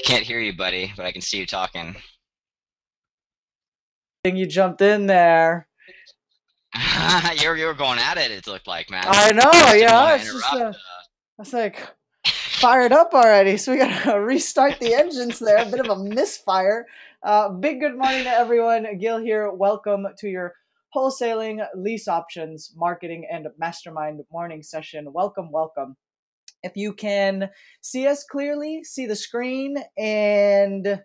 Can't hear you, buddy, but I can see you talking. You jumped in there. You were going at it. It looked like, man. I I know, just didn't want yeah. to It's just interrupt. I was like fired up already, so we gotta restart the engines there. A bit of a misfire. Big good morning to everyone. Gil here. Welcome to your wholesaling lease options marketing and mastermind morning session. Welcome, welcome. If you can see us clearly, see the screen, and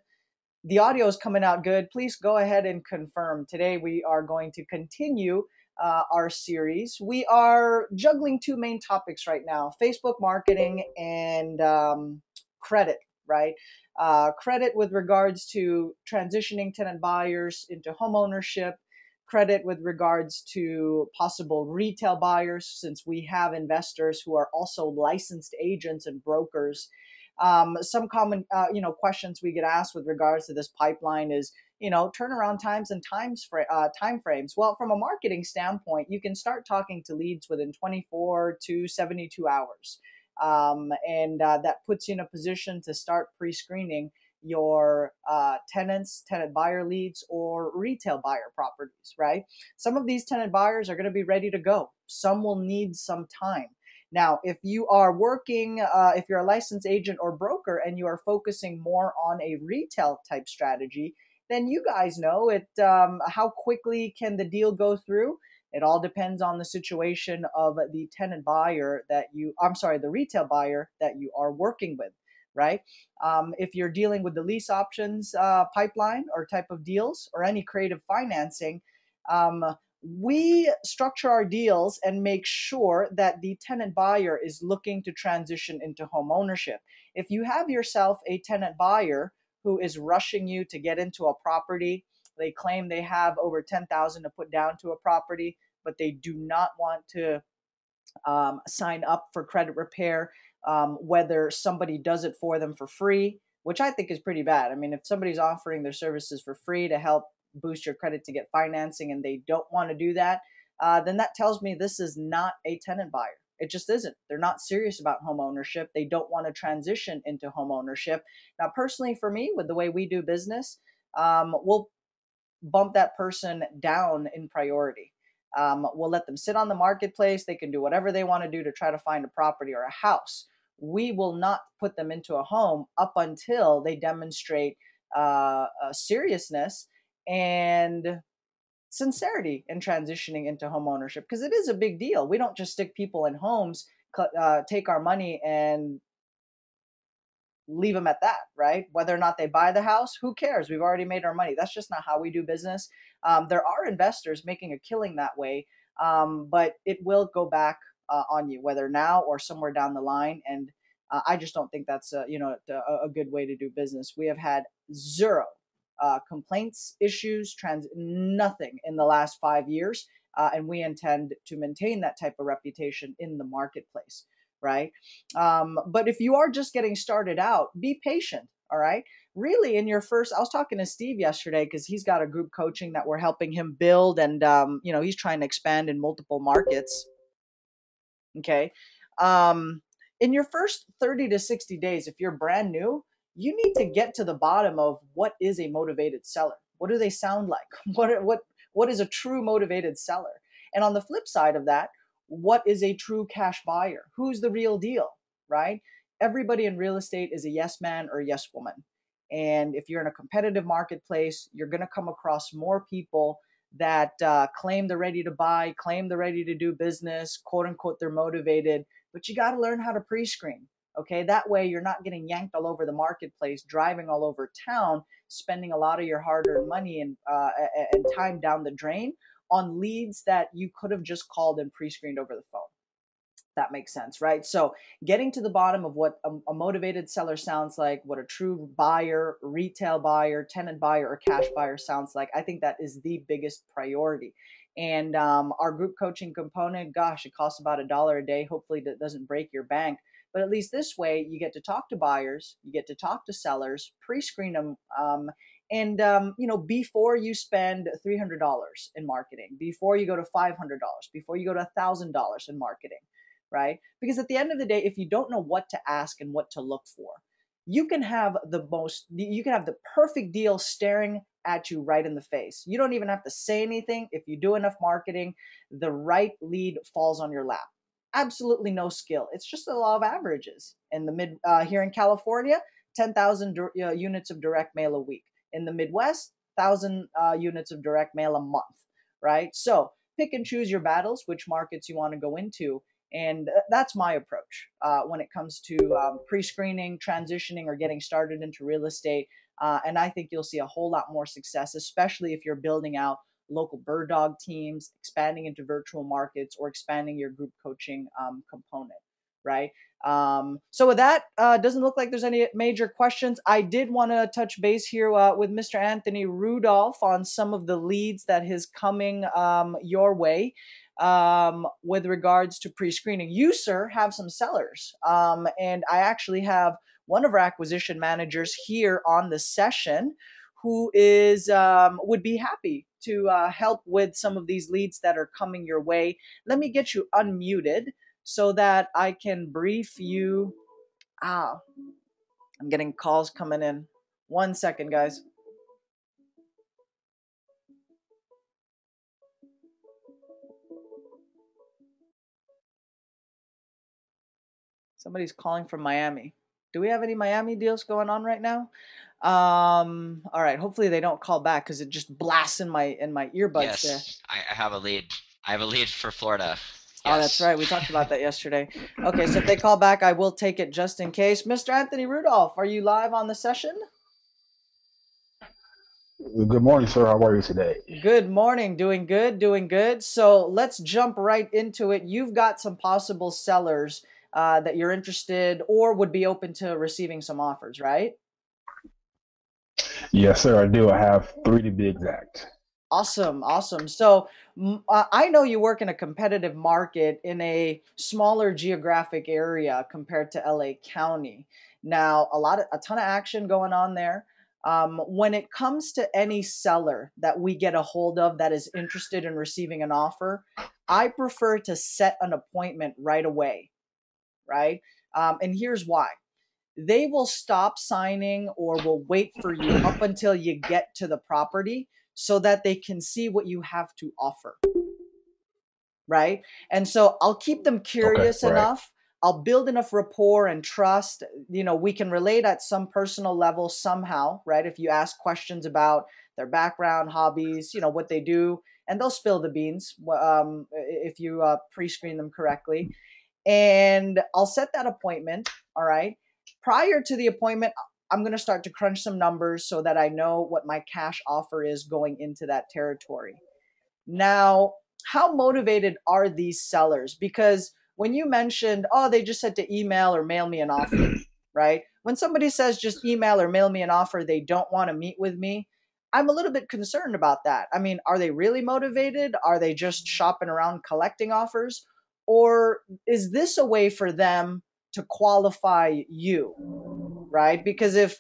the audio is coming out good, please go ahead and confirm. Today we are going to continue our series. We are juggling two main topics right now: Facebook marketing and credit, right? Credit with regards to transitioning tenant buyers into homeownership, credit with regards to possible retail buyers, since we have investors who are also licensed agents and brokers. Some common questions we get asked with regards to this pipeline is turnaround times and time frames. Well, from a marketing standpoint, you can start talking to leads within 24 to 72 hours, and that puts you in a position to start pre-screening your tenant buyer leads or retail buyer properties, right? Some of these tenant buyers are going to be ready to go. Some will need some time. Now, if you are working, if you're a licensed agent or broker and you are focusing more on a retail type strategy, then you guys know it. How quickly can the deal go through? It all depends on the situation of the tenant buyer I'm sorry, the retail buyer that you are working with, right? If you're dealing with the lease options pipeline or type of deals or any creative financing, um, we structure our deals and make sure that the tenant buyer is looking to transition into home ownership. If you have yourself a tenant buyer who is rushing you to get into a property, they claim they have over 10,000 to put down to a property, but they do not want to sign up for credit repair, whether somebody does it for them for free, which I think is pretty bad. I mean, if somebody's offering their services for free to help boost your credit to get financing and they don't want to do that, then that tells me this is not a tenant buyer. It just isn't. They're not serious about home ownership. They don't want to transition into home ownership. Now, personally, for me, with the way we do business, we'll bump that person down in priority. We'll let them sit on the marketplace. They can do whatever they want to do to try to find a property or a house. We will not put them into a home up until they demonstrate seriousness and sincerity in transitioning into home ownership, because it is a big deal. We don't just stick people in homes, take our money, and leave them at that, right? Whether or not they buy the house, who cares? We've already made our money. That's just not how we do business. There are investors making a killing that way, but it will go back on you, whether now or somewhere down the line. And I just don't think that's a good way to do business. We have had zero complaints, issues, nothing in the last 5 years, and we intend to maintain that type of reputation in the marketplace, right? But if you are just getting started out, be patient. All right. Really, in your first, I was talking to Steve yesterday because he's got a group coaching that we're helping him build, and he's trying to expand in multiple markets. Okay. Um, in your first 30 to 60 days, if you're brand new, you need to get to the bottom of what is a motivated seller. What do they sound like? What is a true motivated seller? And on the flip side of that, what is a true cash buyer? Who's the real deal, right? Everybody in real estate is a yes man or yes woman. And if you're in a competitive marketplace, you're going to come across more people that claim they're ready to buy, claim they're ready to do business, quote unquote, they're motivated, but you got to learn how to pre screen. Okay, that way you're not getting yanked all over the marketplace, driving all over town, spending a lot of your hard earned money and time down the drain on leads that you could have just called and pre screened over the phone. That makes sense, right? So, getting to the bottom of what a motivated seller sounds like, what a true buyer, retail buyer, tenant buyer, or cash buyer sounds like, I think that is the biggest priority. And our group coaching component, gosh, it costs about $1 a day. Hopefully, that doesn't break your bank. But at least this way, you get to talk to buyers, you get to talk to sellers, pre-screen them, and before you spend $300 in marketing, before you go to $500, before you go to $1,000 in marketing, right? Because at the end of the day, if you don't know what to ask and what to look for, you can have the perfect deal staring at you right in the face. You don't even have to say anything. If you do enough marketing, the right lead falls on your lap. Absolutely no skill. It's just the law of averages. In the mid here in California, 10,000 units of direct mail a week. In the Midwest, 1,000 units of direct mail a month. Right. So pick and choose your battles, which markets you want to go into, and that's my approach when it comes to pre-screening, transitioning, or getting started into real estate. And I think you'll see a whole lot more success, especially if you're building out local bird dog teams, expanding into virtual markets, or expanding your group coaching component, right? So with that, doesn't look like there's any major questions. I did want to touch base here with Mr. Anthony Rudolph on some of the leads that is coming your way with regards to pre-screening. You, sir, have some sellers, and I actually have one of our acquisition managers here on the session who is would be happy to help with some of these leads that are coming your way. Let me get you unmuted so that I can brief you. Ah, I'm getting calls coming in. 1 second, guys. Somebody's calling from Miami. Do we have any Miami deals going on right now? All right. Hopefully they don't call back because it just blasts in my earbuds there. Yes, I have a lead. I have a lead for Florida. Oh, that's Yes. right. We talked about that yesterday. Okay, so if they call back, I will take it just in case. Mr. Anthony Rudolph, are you live on the session? Good morning, sir. How are you today? Good morning. Doing good, doing good. So let's jump right into it. You've got some possible sellers that you're interested or would be open to receiving some offers, right? Yes, sir. I do. I have three to be exact. Awesome, awesome. So I know you work in a competitive market in a smaller geographic area compared to LA County. Now, a ton of action going on there. When it comes to any seller that we get a hold of that is interested in receiving an offer, I prefer to set an appointment right away, right? And here's why. They will stop signing or will wait for you up until you get to the property so that they can see what you have to offer, right? And so I'll keep them Okay, curious right. enough. I'll build enough rapport and trust. We can relate at some personal level somehow, right? If you ask questions about their background, hobbies, what they do, and they'll spill the beans if you pre-screen them correctly. And I'll set that appointment. All right. Prior to the appointment, I'm going to start to crunch some numbers so that I know what my cash offer is going into that territory. Now, how motivated are these sellers? Because when you mentioned, oh, they just said to email or mail me an offer, right? When somebody says just email or mail me an offer, they don't want to meet with me. I'm a little bit concerned about that. I mean, are they really motivated? Are they just shopping around collecting offers? Or is this a way for them to qualify you? Right? Because if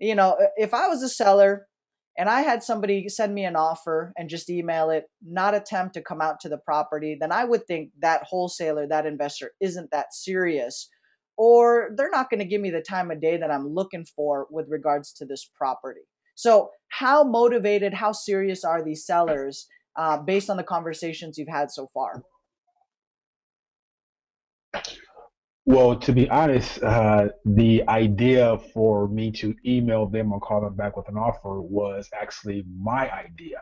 I was a seller and I had somebody send me an offer and just email it, not attempt to come out to the property, then I would think that wholesaler, that investor isn't that serious, or they're not going to give me the time of day that I'm looking for with regards to this property. So, how motivated, how serious are these sellers based on the conversations you've had so far? Well, to be honest, the idea for me to email them or call them back with an offer was actually my idea.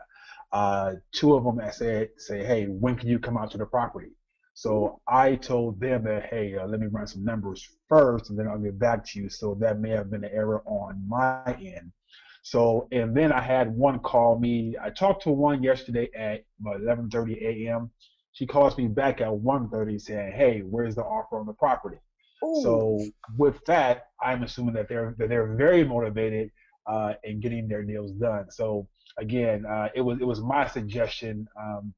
Two of them say, hey, when can you come out to the property? So I told them that, hey, let me run some numbers first, and then I'll get back to you. So that may have been an error on my end. So, and then I had one call me. I talked to one yesterday at 11:30 a.m. She calls me back at 1:30 saying, "Hey, where's the offer on the property?" Ooh, So with that, I'm assuming that they're very motivated in getting their deals done. So again, it was my suggestion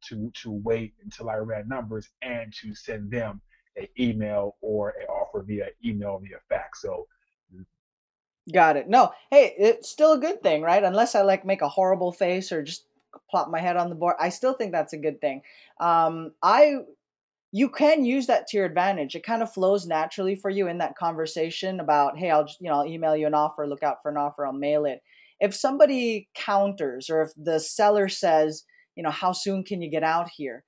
to wait until I ran numbers and to send them an email or an offer via email via fax. So got it. No, hey, it's still a good thing, right? Unless I like make a horrible face or just plop my head on the board, I still think that's a good thing. I you can use that to your advantage. It kind of flows naturally for you in that conversation about, hey, I'll email you an offer, look out for an offer, I'll mail it. If somebody counters, or if the seller says, how soon can you get out here?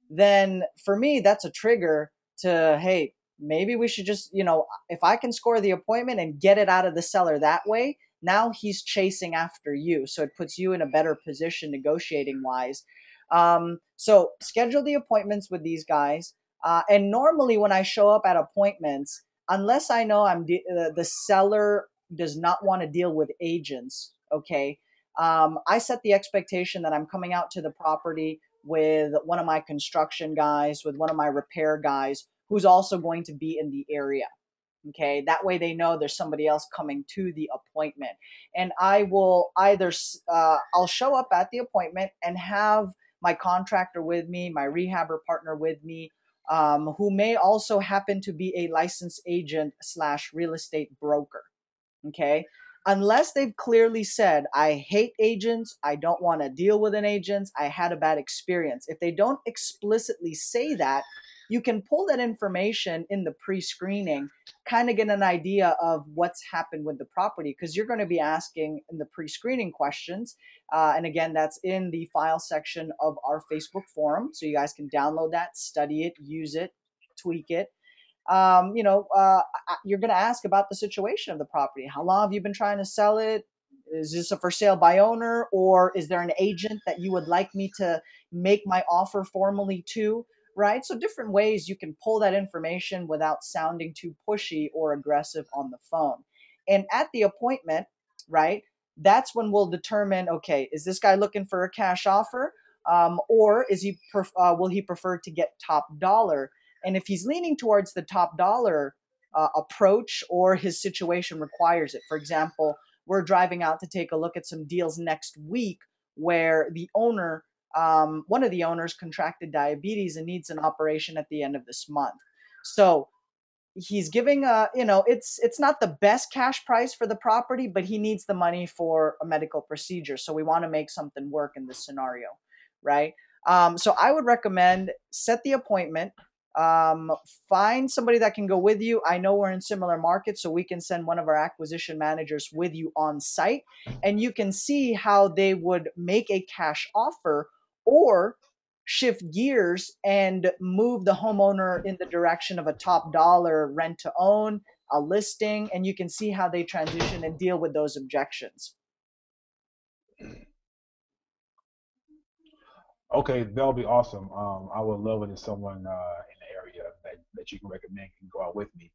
Then for me, that's a trigger to, hey, maybe we should just, if I can score the appointment and get it out of the seller that way, now he's chasing after you. So it puts you in a better position negotiating wise. So schedule the appointments with these guys. And normally, when I show up at appointments, unless I know the seller does not want to deal with agents, okay, I set the expectation that I'm coming out to the property with one of my construction guys, with one of my repair guys, who's also going to be in the area. Okay, that way they know there's somebody else coming to the appointment. And I will either I'll show up at the appointment and have my contractor with me, my rehabber partner with me, who may also happen to be a licensed agent slash real estate broker. Okay, unless they've clearly said, I hate agents, I don't want to deal with an agent, I had a bad experience. If they don't explicitly say that, you can pull that information in the pre-screening, kind of get an idea of what's happened with the property, because you're going to be asking in the pre-screening questions. And again, that's in the file section of our Facebook forum, so you guys can download that, study it, use it, tweak it. You're going to ask about the situation of the property. How long have you been trying to sell it? Is this a for sale by owner, or is there an agent that you would like me to make my offer formally to? Right? So different ways you can pull that information without sounding too pushy or aggressive on the phone. And at the appointment, right, that's when we'll determine, okay, is this guy looking for a cash offer? Or will he prefer to get top dollar? And if he's leaning towards the top dollar approach, or his situation requires it, for example, we're driving out to take a look at some deals next week where one of the owners contracted diabetes and needs an operation at the end of this month. So he's giving it's not the best cash price for the property, but he needs the money for a medical procedure, so we want to make something work in this scenario, right? So I would recommend set the appointment, um, find somebody that can go with you. I know we're in similar markets, so we can send one of our acquisition managers with you on site, and you can see how they would make a cash offer, or shift gears and move the homeowner in the direction of a top dollar rent to own, a listing, and you can see how they transition and deal with those objections. Okay, that'll be awesome. I would love it if someone in the area that you can recommend can go out with me,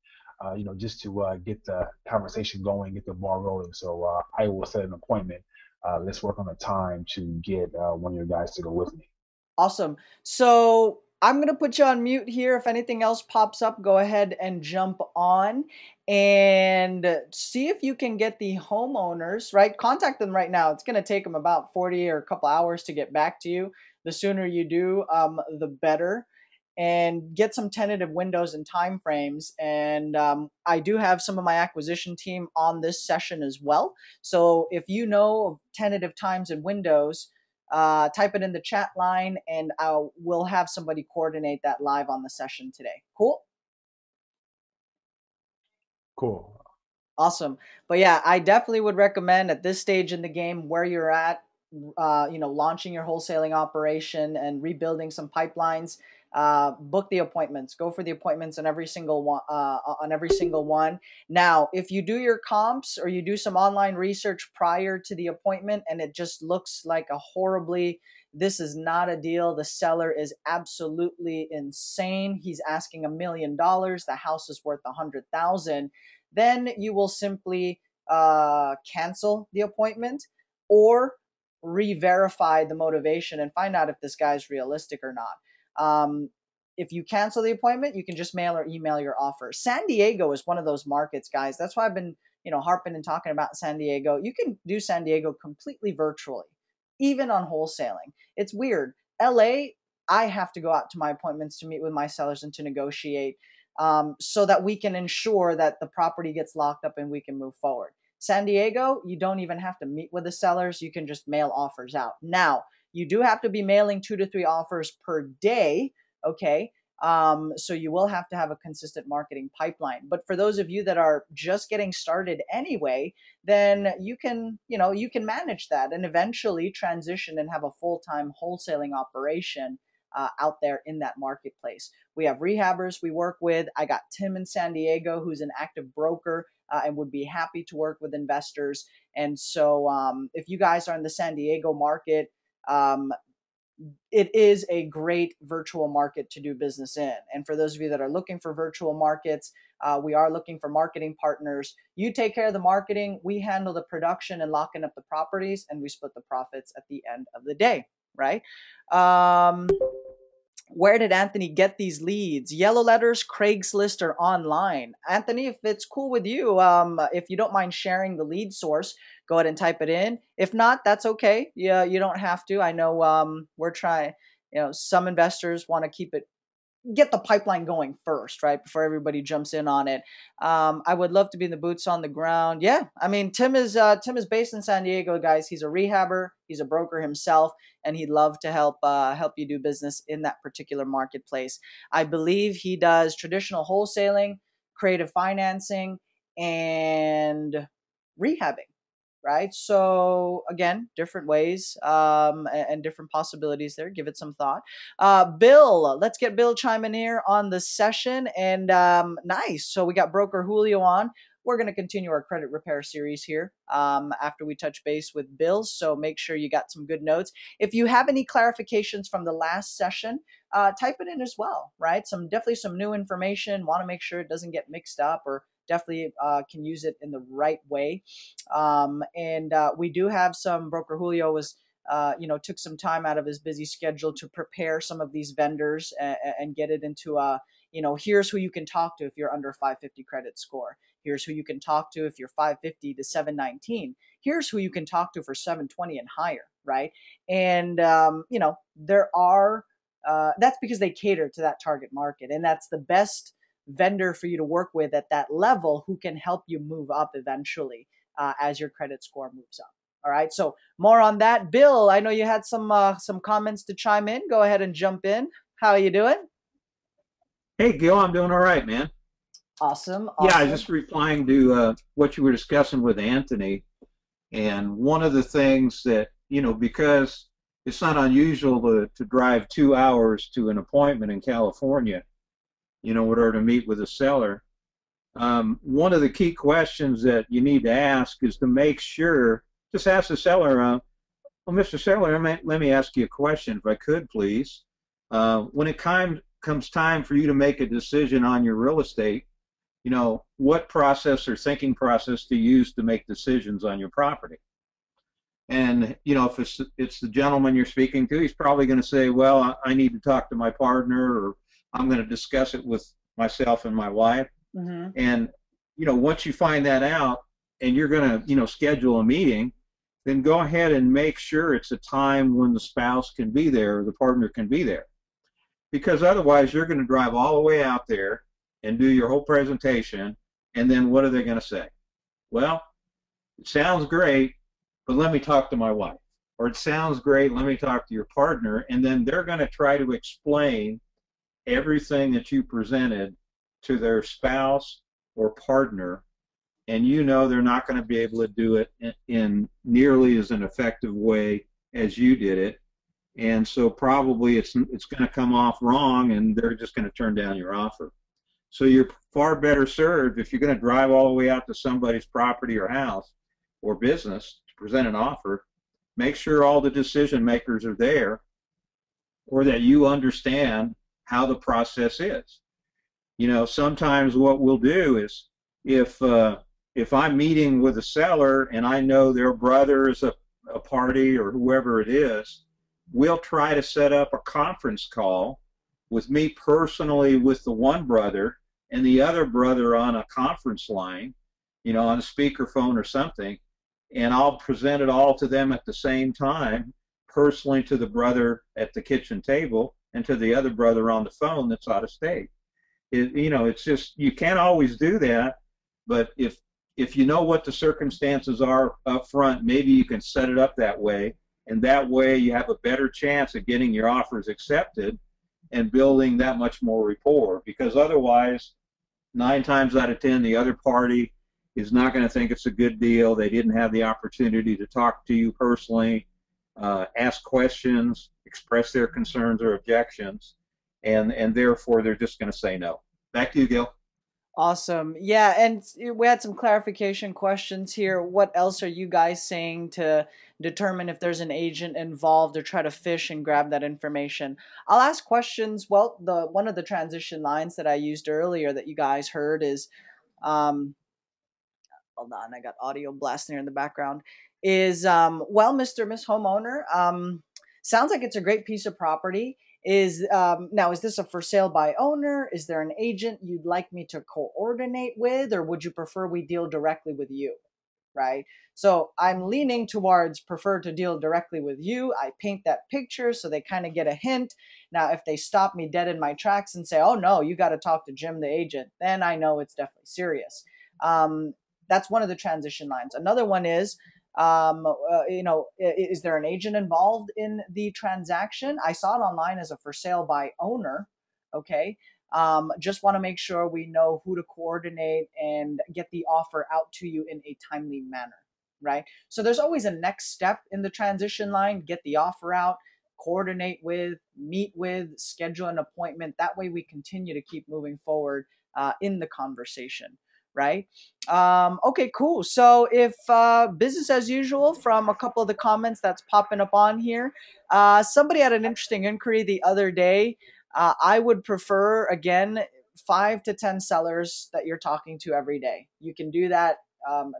just to get the conversation going, get the ball rolling. So I will set an appointment. Let's work on a time to get one of your guys to go with me. Awesome. So I'm going to put you on mute here. If anything else pops up, go ahead and jump on and see if you can get the homeowners, right? Contact them right now. It's going to take them about 40 or a couple hours to get back to you. The sooner you do, the better. And get some tentative windows and time frames. And I do have some of my acquisition team on this session as well. So if you know of tentative times and windows, type it in the chat line, and we'll have somebody coordinate that live on the session today. Cool? Cool. Awesome. But yeah, I definitely would recommend at this stage in the game where you're at, launching your wholesaling operation and rebuilding some pipelines. Book the appointments. Go for the appointments on every single one. Now, if you do your comps or you do some online research prior to the appointment and it just looks like this is not a deal. The seller is absolutely insane. He's asking $1 million. The house is worth 100,000. Then you will simply cancel the appointment, or re-verify the motivation and find out if this guy's realistic or not. If you cancel the appointment, you can just mail or email your offer. San Diego is one of those markets, guys. That's why I've been, harping and talking about San Diego. You can do San Diego completely virtually, even on wholesaling. It's weird. LA, I have to go out to my appointments to meet with my sellers and to negotiate, so that we can ensure that the property gets locked up and we can move forward. San Diego, you don't even have to meet with the sellers. You can just mail offers out. Now, you do have to be mailing 2 to 3 offers per day, okay? So you will have to have a consistent marketing pipeline. But for those of you that are just getting started anyway, then you can, you can manage that and eventually transition and have a full-time wholesaling operation out there in that marketplace. We have rehabbers we work with. I got Tim in San Diego, who's an active broker and would be happy to work with investors. And so if you guys are in the San Diego market, um, it is a great virtual market to do business in. And for those of you that are looking for virtual markets, we are looking for marketing partners. You take care of the marketing, we handle the production and locking up the properties, and we split the profits at the end of the day, right? Where did Anthony get these leads? Yellow Letters, Craigslist, or online? Anthony, if it's cool with you, if you don't mind sharing the lead source, go ahead and type it in. If not, that's okay. Yeah, you don't have to. I know we're trying. Some investors want to get the pipeline going first, right? Before everybody jumps in on it. I would love to be in the boots on the ground. Yeah, I mean, Tim is based in San Diego, guys. He's a rehabber. He's a broker himself, and he'd love to help you do business in that particular marketplace. I believe he does traditional wholesaling, creative financing, and rehabbing, right? So again, different ways and different possibilities there. Give it some thought. Bill, let's get Bill chiming here on the session. And nice. So we got Broker Julio on. We're going to continue our credit repair series here after we touch base with Bill. So make sure you got some good notes. If you have any clarifications from the last session, type it in as well, right? Definitely some new information. Want to make sure it doesn't get mixed up, or definitely can use it in the right way. And we do have some. Broker Julio was took some time out of his busy schedule to prepare some of these vendors and get it into here's who you can talk to if you're under 550 credit score. Here's who you can talk to if you're 550 to 719. Here's who you can talk to for 720 and higher, right? And there are that's because they cater to that target market, and that's the best vendor for you to work with at that level, who can help you move up eventually as your credit score moves up. All right, so more on that. Bill, I know you had some comments to chime in. Go ahead and jump in. How are you doing? Hey, Gil, I'm doing all right, man. Awesome. Yeah, I was just replying to what you were discussing with Anthony. And one of the things that, because it's not unusual to drive 2 hours to an appointment in California, in order to meet with a seller. One of the key questions that you need to ask is to make sure, just ask the seller, well, Mr. Seller, let me ask you a question, if I could, please. When it comes time for you to make a decision on your real estate, what process or thinking process do you use to make decisions on your property? And, if it's the gentleman you're speaking to, he's probably going to say, well, I need to talk to my partner, or I'm going to discuss it with myself and my wife. Mm-hmm. And, once you find that out and you're going to, schedule a meeting, then go ahead and make sure it's a time when the spouse can be there or the partner can be there. Because otherwise you're going to drive all the way out there and do your whole presentation, and then what are they going to say? Well, it sounds great, but let me talk to my wife. Or it sounds great, let me talk to your partner, and then they're going to try to explain everything that you presented to their spouse or partner, and they're not going to be able to do it in nearly as an effective way as you did it. And so probably it's going to come off wrong, and they're just going to turn down your offer. So you're far better served, if you're going to drive all the way out to somebody's property or house or business to present an offer, make sure all the decision makers are there, or that you understand how the process is. Sometimes what we'll do is, if I'm meeting with a seller and I know their brother is a party or whoever it is, we'll try to set up a conference call with me personally with the one brother and the other brother on a conference line, on a speakerphone or something, and I'll present it all to them at the same time, personally to the brother at the kitchen table and to the other brother on the phone that's out of state. It's just, you can't always do that, but if you know what the circumstances are up front, maybe you can set it up that way, and that way you have a better chance of getting your offers accepted. and building that much more rapport, because otherwise 9 times out of 10 the other party is not going to think it's a good deal. They didn't have the opportunity to talk to you personally, ask questions, express their concerns or objections, and therefore they're just going to say no. Back to you, Gil. Awesome. Yeah, and we had some clarification questions here. What else are you guys saying to determine if there's an agent involved or try to fish and grab that information? I'll ask questions. Well, the one of the transition lines that I used earlier that you guys heard is um hold on, I got audio blasting here in the background. Is well, Miss Homeowner, sounds like it's a great piece of property. Is now, is this a for sale by owner? Is there an agent you'd like me to coordinate with, or would you prefer we deal directly with you? Right? So I'm leaning towards prefer to deal directly with you. I paint that picture so they kind of get a hint. Now, if they stop me dead in my tracks and say, "Oh no, you got to talk to Jim, the agent," then I know it's definitely serious. Um, that's one of the transition lines. Another one is, is there an agent involved in the transaction? I saw it online as a for sale by owner. Okay. Just want to make sure we know who to coordinate and get the offer out to you in a timely manner, right? So there's always a next step in the transition line. Get the offer out, coordinate with, meet with, schedule an appointment. That way we continue to keep moving forward in the conversation, right? Okay, cool. So if business as usual from a couple of the comments that's popping up on here, somebody had an interesting inquiry the other day. I would prefer, again, 5 to 10 sellers that you're talking to every day. You can do that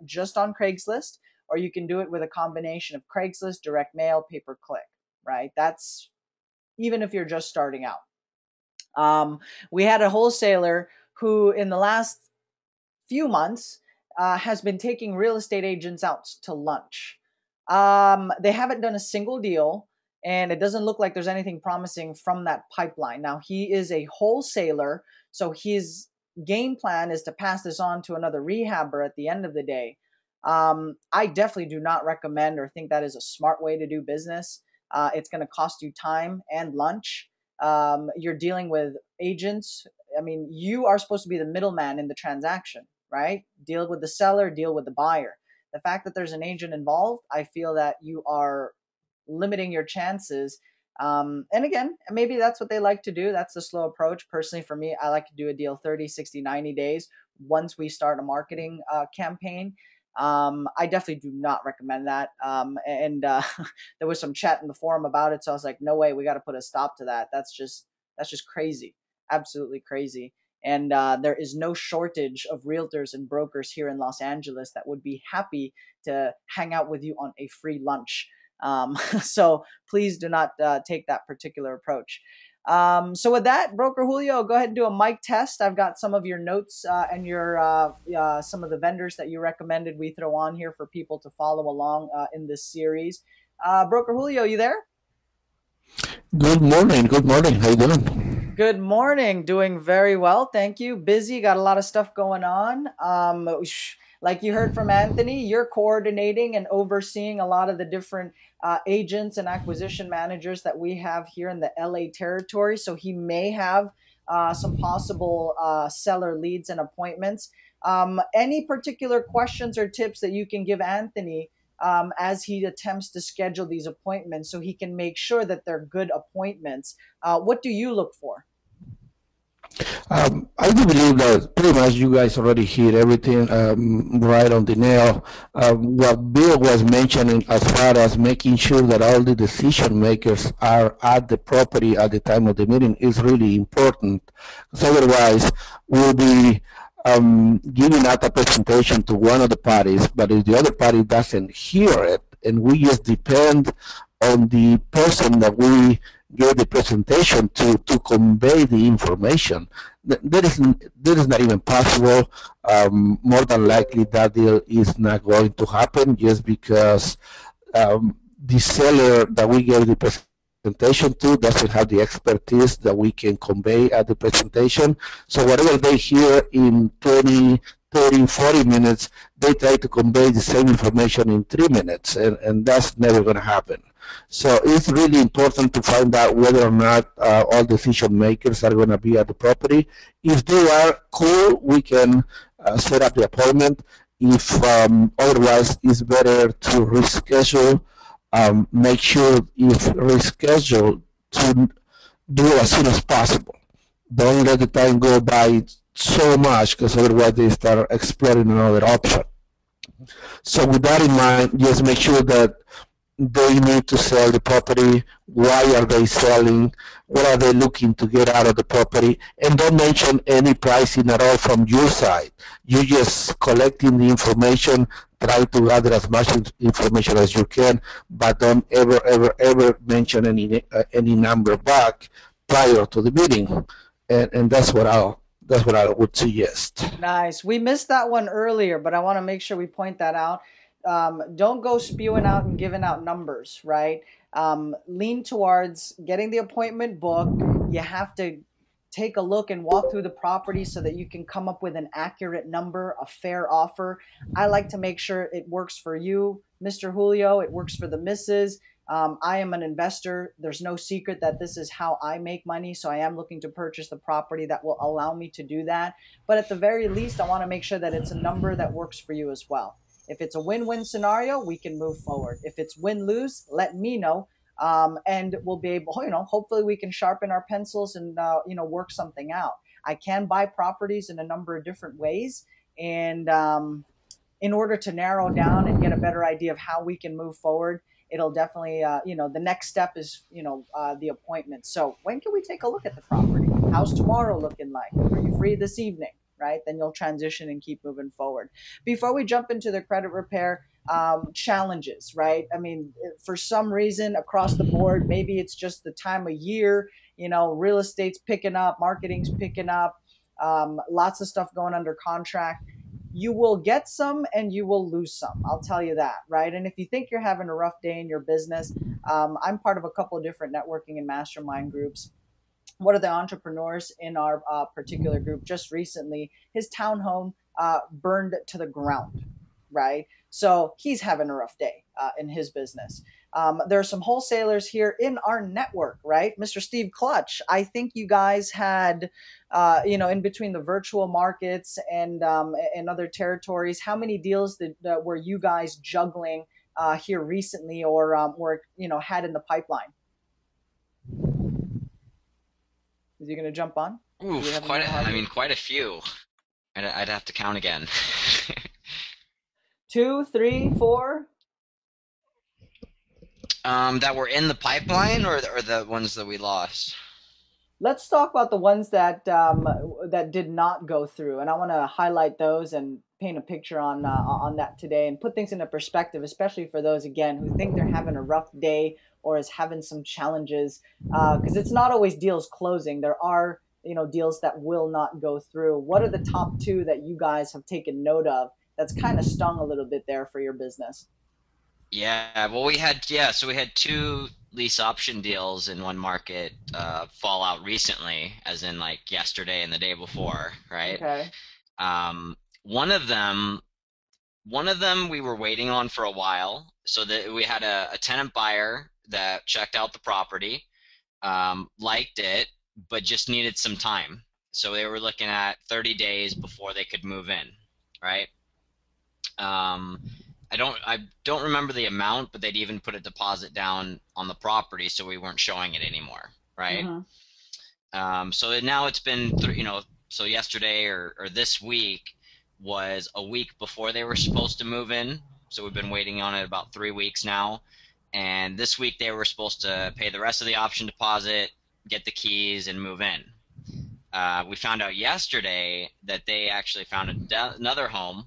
just on Craigslist, or you can do it with a combination of Craigslist, direct mail, pay per click, right? That's even if you're just starting out. We had a wholesaler who, in the last few months, has been taking real estate agents out to lunch. They haven't done a single deal, and it doesn't look like there's anything promising from that pipeline. Now, he is a wholesaler, so his game plan is to pass this on to another rehabber at the end of the day. I definitely do not recommend or think that is a smart way to do business. It's going to cost you time and lunch. You're dealing with agents. I mean, you are supposed to be the middleman in the transaction, right? Deal with the seller, deal with the buyer. The fact that there's an agent involved, I feel that you are limiting your chances. And again, maybe that's what they like to do. That's the slow approach. Personally, for me, I like to do a deal 30, 60, 90 days once we start a marketing campaign. I definitely do not recommend that. There was some chat in the forum about it, so I was like, no way, we got to put a stop to that. That's just crazy, absolutely crazy. And there is no shortage of realtors and brokers here in Los Angeles that would be happy to hang out with you on a free lunch. So please do not take that particular approach. So with that, Broker Julio, go ahead and do a mic test. I've got some of your notes and your some of the vendors that you recommended we throw on here for people to follow along in this series. Broker Julio, you there? Good morning. Good morning. How you doing? Good morning. Doing very well. Thank you. Busy. Got a lot of stuff going on. Like you heard from Anthony, you're coordinating and overseeing a lot of the different agents and acquisition managers that we have here in the LA territory. So he may have some possible seller leads and appointments. Any particular questions or tips that you can give Anthony as he attempts to schedule these appointments so he can make sure that they're good appointments? What do you look for? I do believe that pretty much you guys already hit everything right on the nail. What Bill was mentioning as far as making sure that all the decision makers are at the property at the time of the meeting is really important. Because otherwise, we'll be giving out a presentation to one of the parties, but if the other party doesn't hear it, and we just depend on the person that we gave the presentation to convey the information, that is not even possible. More than likely that deal is not going to happen just because the seller that we gave the presentation to doesn't have the expertise that we can convey at the presentation. So whatever they hear in 20, 30, 40 minutes, they try to convey the same information in 3 minutes, and that's never going to happen. So it's really important to find out whether or not all decision makers are going to be at the property. If they are, cool, we can set up the appointment. If otherwise, it's better to reschedule. Make sure if reschedule to do it as soon as possible. Don't let the time go by so much because otherwise they start exploring another option. So with that in mind, just make sure that they need to sell the property. Why are they selling? What are they looking to get out of the property? And don't mention any pricing at all from your side. You just collecting the information, try to gather as much information as you can, but don't ever, ever, ever mention any number back prior to the meeting. And that's what I would suggest. Nice. We missed that one earlier, but I want to make sure we point that out. Don't go spewing out and giving out numbers, right? Lean towards getting the appointment booked. You have to take a look and walk through the property so that you can come up with an accurate number, a fair offer. I like to make sure it works for you, Mr. Julio. It works for the missus. I am an investor. There's no secret that this is how I make money. So I am looking to purchase the property that will allow me to do that. But at the very least, I want to make sure that it's a number that works for you as well. If it's a win-win scenario, we can move forward. If it's win-lose, let me know. And we'll be able, hopefully we can sharpen our pencils and, work something out. I can buy properties in a number of different ways. And in order to narrow down and get a better idea of how we can move forward, it'll definitely, the next step is, the appointment. So when can we take a look at the property? How's tomorrow looking like? Are you free this evening? Right? Then you'll transition and keep moving forward. Before we jump into the credit repair, challenges, right? I mean, for some reason across the board, maybe it's just the time of year, real estate's picking up, marketing's picking up, lots of stuff going under contract. You will get some and you will lose some. I'll tell you that, right? And if you think you're having a rough day in your business, I'm part of a couple of different networking and mastermind groups. One of the entrepreneurs in our particular group just recently, his townhome burned to the ground, right? So he's having a rough day in his business. There are some wholesalers here in our network, right? Mr. Steve Clutch, I think you guys had, in between the virtual markets and other territories, how many deals were you guys juggling here recently or were, had in the pipeline? Is he going to jump on? Oof, quite a few. I'd have to count again. 2, 3, 4? That were in the pipeline or the ones that we lost? Let's talk about the ones that that did not go through, and I want to highlight those and paint a picture on that today and put things into perspective, especially for those again who think they're having a rough day or is having some challenges, because it's not always deals closing. There are deals that will not go through. What are the top two that you guys have taken note of that's kind of stung a little bit there for your business? Yeah, well, we had two lease option deals in one market fall out recently, as in like yesterday and the day before, right? Okay. Um, one of them we were waiting on for a while, so that we had a tenant buyer that checked out the property, liked it, but just needed some time. So they were looking at 30 days before they could move in, right? I don't remember the amount, but they'd even put a deposit down on the property, so we weren't showing it anymore, right? So now it's been, so yesterday or this week was a week before they were supposed to move in. So we've been waiting on it about 3 weeks now. And this week they were supposed to pay the rest of the option deposit, get the keys, and move in. We found out yesterday that they actually found another home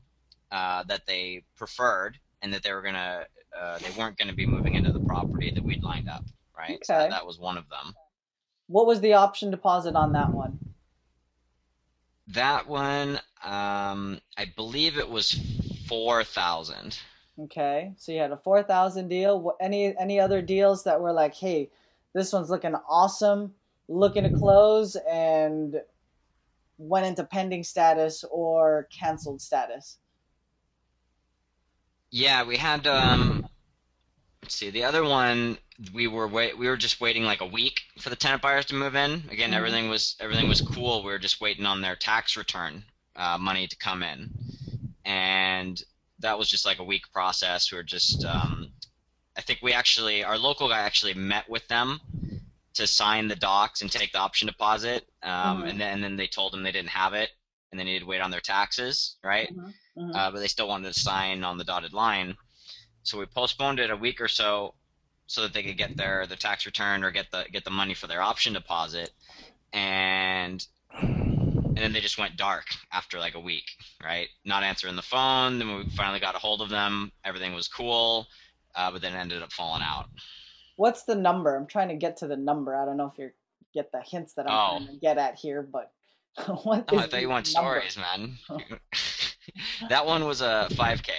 that they preferred, and that they weren't gonna be moving into the property that we'd lined up, right? Okay. So that was one of them. What was the option deposit on that one? That one, I believe it was 4,000. Okay, so you had a 4,000 deal. Any other deals that were like, hey, this one's looking awesome, looking to close, and went into pending status or canceled status? Yeah, let's see, the other one we were just waiting like a week for the tenant buyers to move in. Again, everything was cool. We were just waiting on their tax return money to come in, and that was just like a week process. We were just I think our local guy actually met with them to sign the docs and take the option deposit, and then they told them they didn't have it and they needed to wait on their taxes, right? But they still wanted to sign on the dotted line. So we postponed it a week or so that they could get their tax return or get the money for their option deposit, and then they just went dark after like a week, right? Not answering the phone. Then we finally got a hold of them. Everything was cool, but then ended up falling out. What's the number? I'm trying to get to the number. I don't know if you get the hints that I'm trying to get at here, but what is I thought you want number? stories, man. That one was a 5K.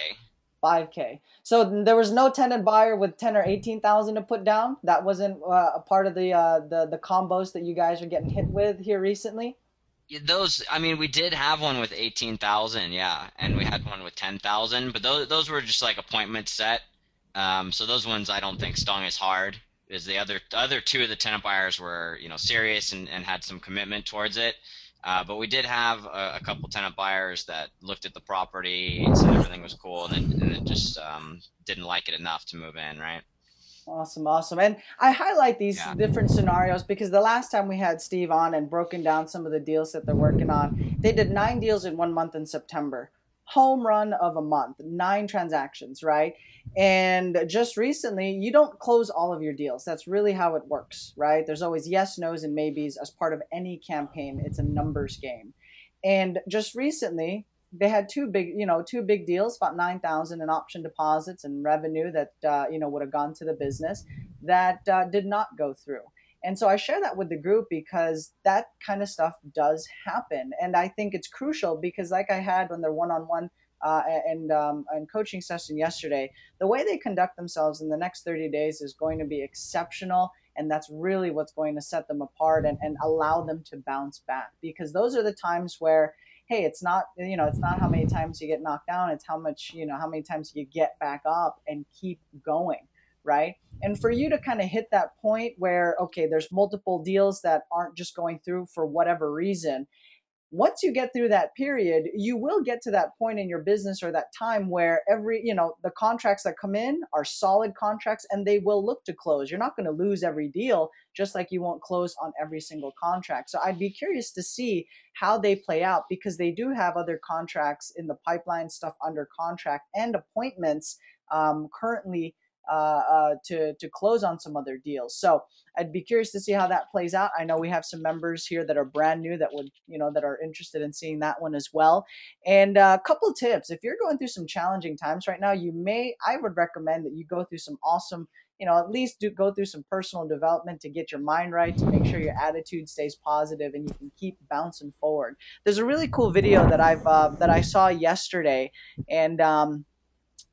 5K. So there was no tenant buyer with 10 or 18,000 to put down. That wasn't a part of the combos that you guys are getting hit with here recently. Those, I mean, we did have one with 18,000, yeah, and we had one with 10,000, but those were just like appointments set. So those ones I don't think stung as hard as the other two of the tenant buyers were, serious and had some commitment towards it. But we did have a couple tenant buyers that looked at the property, said everything was cool, and then just didn't like it enough to move in, right? Awesome, awesome. And I highlight these different scenarios because the last time we had Steve on and broken down some of the deals that they're working on, they did 9 deals in 1 month in September. Home run of a month, 9 transactions, right? And just recently, you don't close all of your deals. That's really how it works, right? There's always yes, no's, and maybes as part of any campaign. It's a numbers game. And just recently, they had two big deals, about 9,000 in option deposits and revenue that would have gone to the business that did not go through. And so I share that with the group because that kind of stuff does happen. And I think it's crucial because like I had on their one-on-one and coaching session yesterday, the way they conduct themselves in the next 30 days is going to be exceptional. And that's really what's going to set them apart and allow them to bounce back, because those are the times where, hey, it's not how many times you get knocked down, it's how many times you get back up and keep going, right? And for you to kind of hit that point where, okay, there's multiple deals that aren't just going through for whatever reason, once you get through that period, you will get to that point in your business or that time where the contracts that come in are solid contracts and they will look to close. You're not going to lose every deal, just like you won't close on every single contract. So I'd be curious to see how they play out, because they do have other contracts in the pipeline, stuff under contract, and appointments currently to close on some other deals. So I'd be curious to see how that plays out. I know we have some members here that are brand new that that are interested in seeing that one as well. And a couple of tips: if you're going through some challenging times right now, I would recommend that you go through some awesome, at least go through some personal development to get your mind right, to make sure your attitude stays positive and you can keep bouncing forward. There's a really cool video that I saw yesterday, and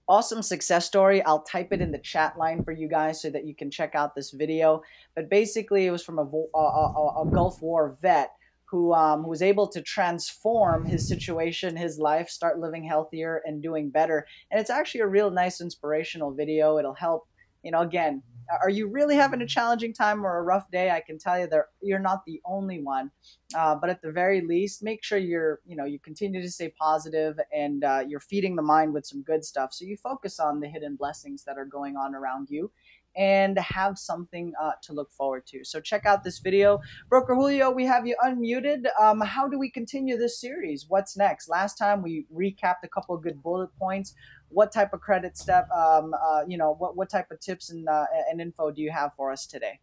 awesome success story. I'll type it in the chat line for you guys so that you can check out this video. But basically, it was from a Gulf War vet who was able to transform his situation, his life, start living healthier and doing better. And it's actually a real nice inspirational video. It'll help, again, are you really having a challenging time or a rough day? I can tell you that you're not the only one. But at the very least, make sure you continue to stay positive and you're feeding the mind with some good stuff. So you focus on the hidden blessings that are going on around you and have something to look forward to. So check out this video. Broker Julio, we have you unmuted. How do we continue this series? What's next? Last time we recapped a couple of good bullet points. What type of credit step, what type of tips and info do you have for us today?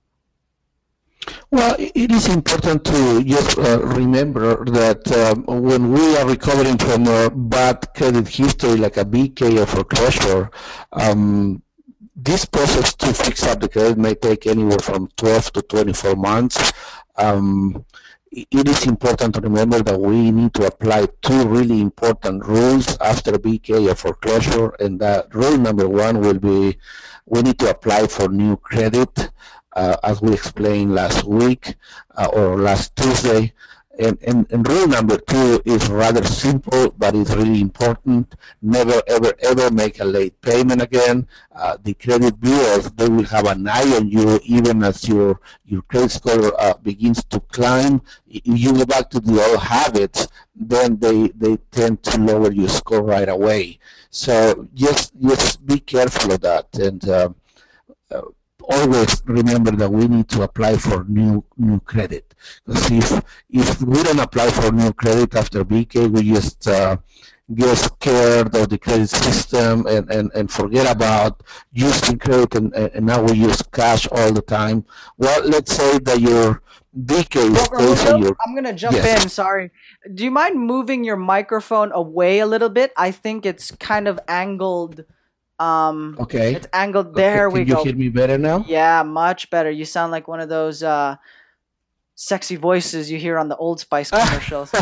Well, it is important to just remember that when we are recovering from a bad credit history like a BK or foreclosure, this process to fix up the credit may take anywhere from 12 to 24 months. It is important to remember that we need to apply 2 really important rules after BK or foreclosure, and that rule number 1 will be we need to apply for new credit, as we explained last week or last Tuesday. And rule number 2 is rather simple, but it's really important. Never, ever, ever make a late payment again. The credit bureaus, they will have an eye on you even as your credit score begins to climb. If you go back to the old habits, then they tend to lower your score right away. So just be careful of that. And always remember that we need to apply for new credit. Because if we don't apply for new credit after BK, we just get scared of the credit system and forget about using credit, and now we use cash all the time. Well, let's say that your BK stays on your... I'm going to jump in, sorry. Do you mind moving your microphone away a little bit? I think it's kind of angled. Okay. It's angled. There we go. Can you hear me better now? Yeah, much better. You sound like one of those sexy voices you hear on the Old Spice commercials.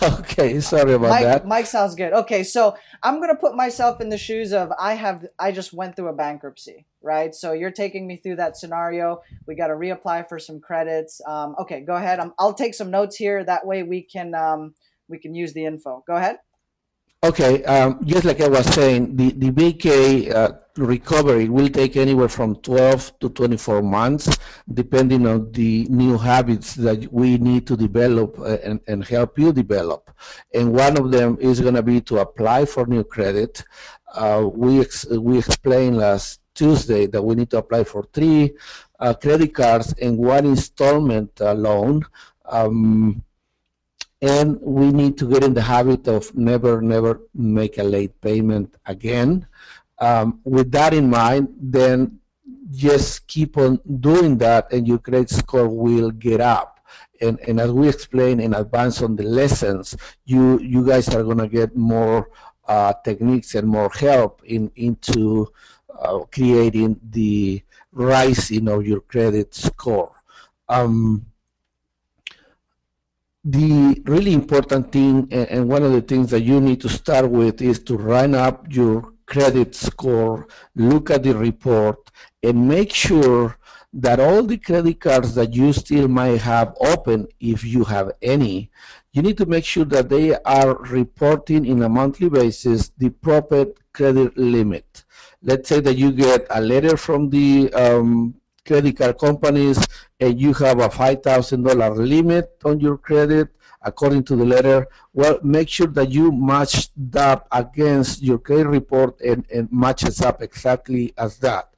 Okay, sorry about that. Mike sounds good. Okay, so I'm gonna put myself in the shoes of I just went through a bankruptcy, right? So you're taking me through that scenario. We got to reapply for some credits. Okay, go ahead. I'll take some notes here. That way we can use the info. Go ahead. Okay, just like I was saying, the BK recovery will take anywhere from 12 to 24 months, depending on the new habits that we need to develop and help you develop. And one of them is going to be to apply for new credit. We explained last Tuesday that we need to apply for 3 credit cards and 1 installment loan. And we need to get in the habit of never make a late payment again. With that in mind, then just keep on doing that and your credit score will get up. And as we explained in advance on the lessons, you guys are going to get more techniques and more help into creating the rising of your credit score. The really important thing, and one of the things that you need to start with, is to run up your credit score, look at the report, and make sure that all the credit cards that you still might have open, if you have any, you need to make sure that they are reporting in a monthly basis the proper credit limit. Let's say that you get a letter from the credit card companies and you have a $5,000 limit on your credit according to the letter. Well, make sure that you match that against your credit report and matches up exactly as that.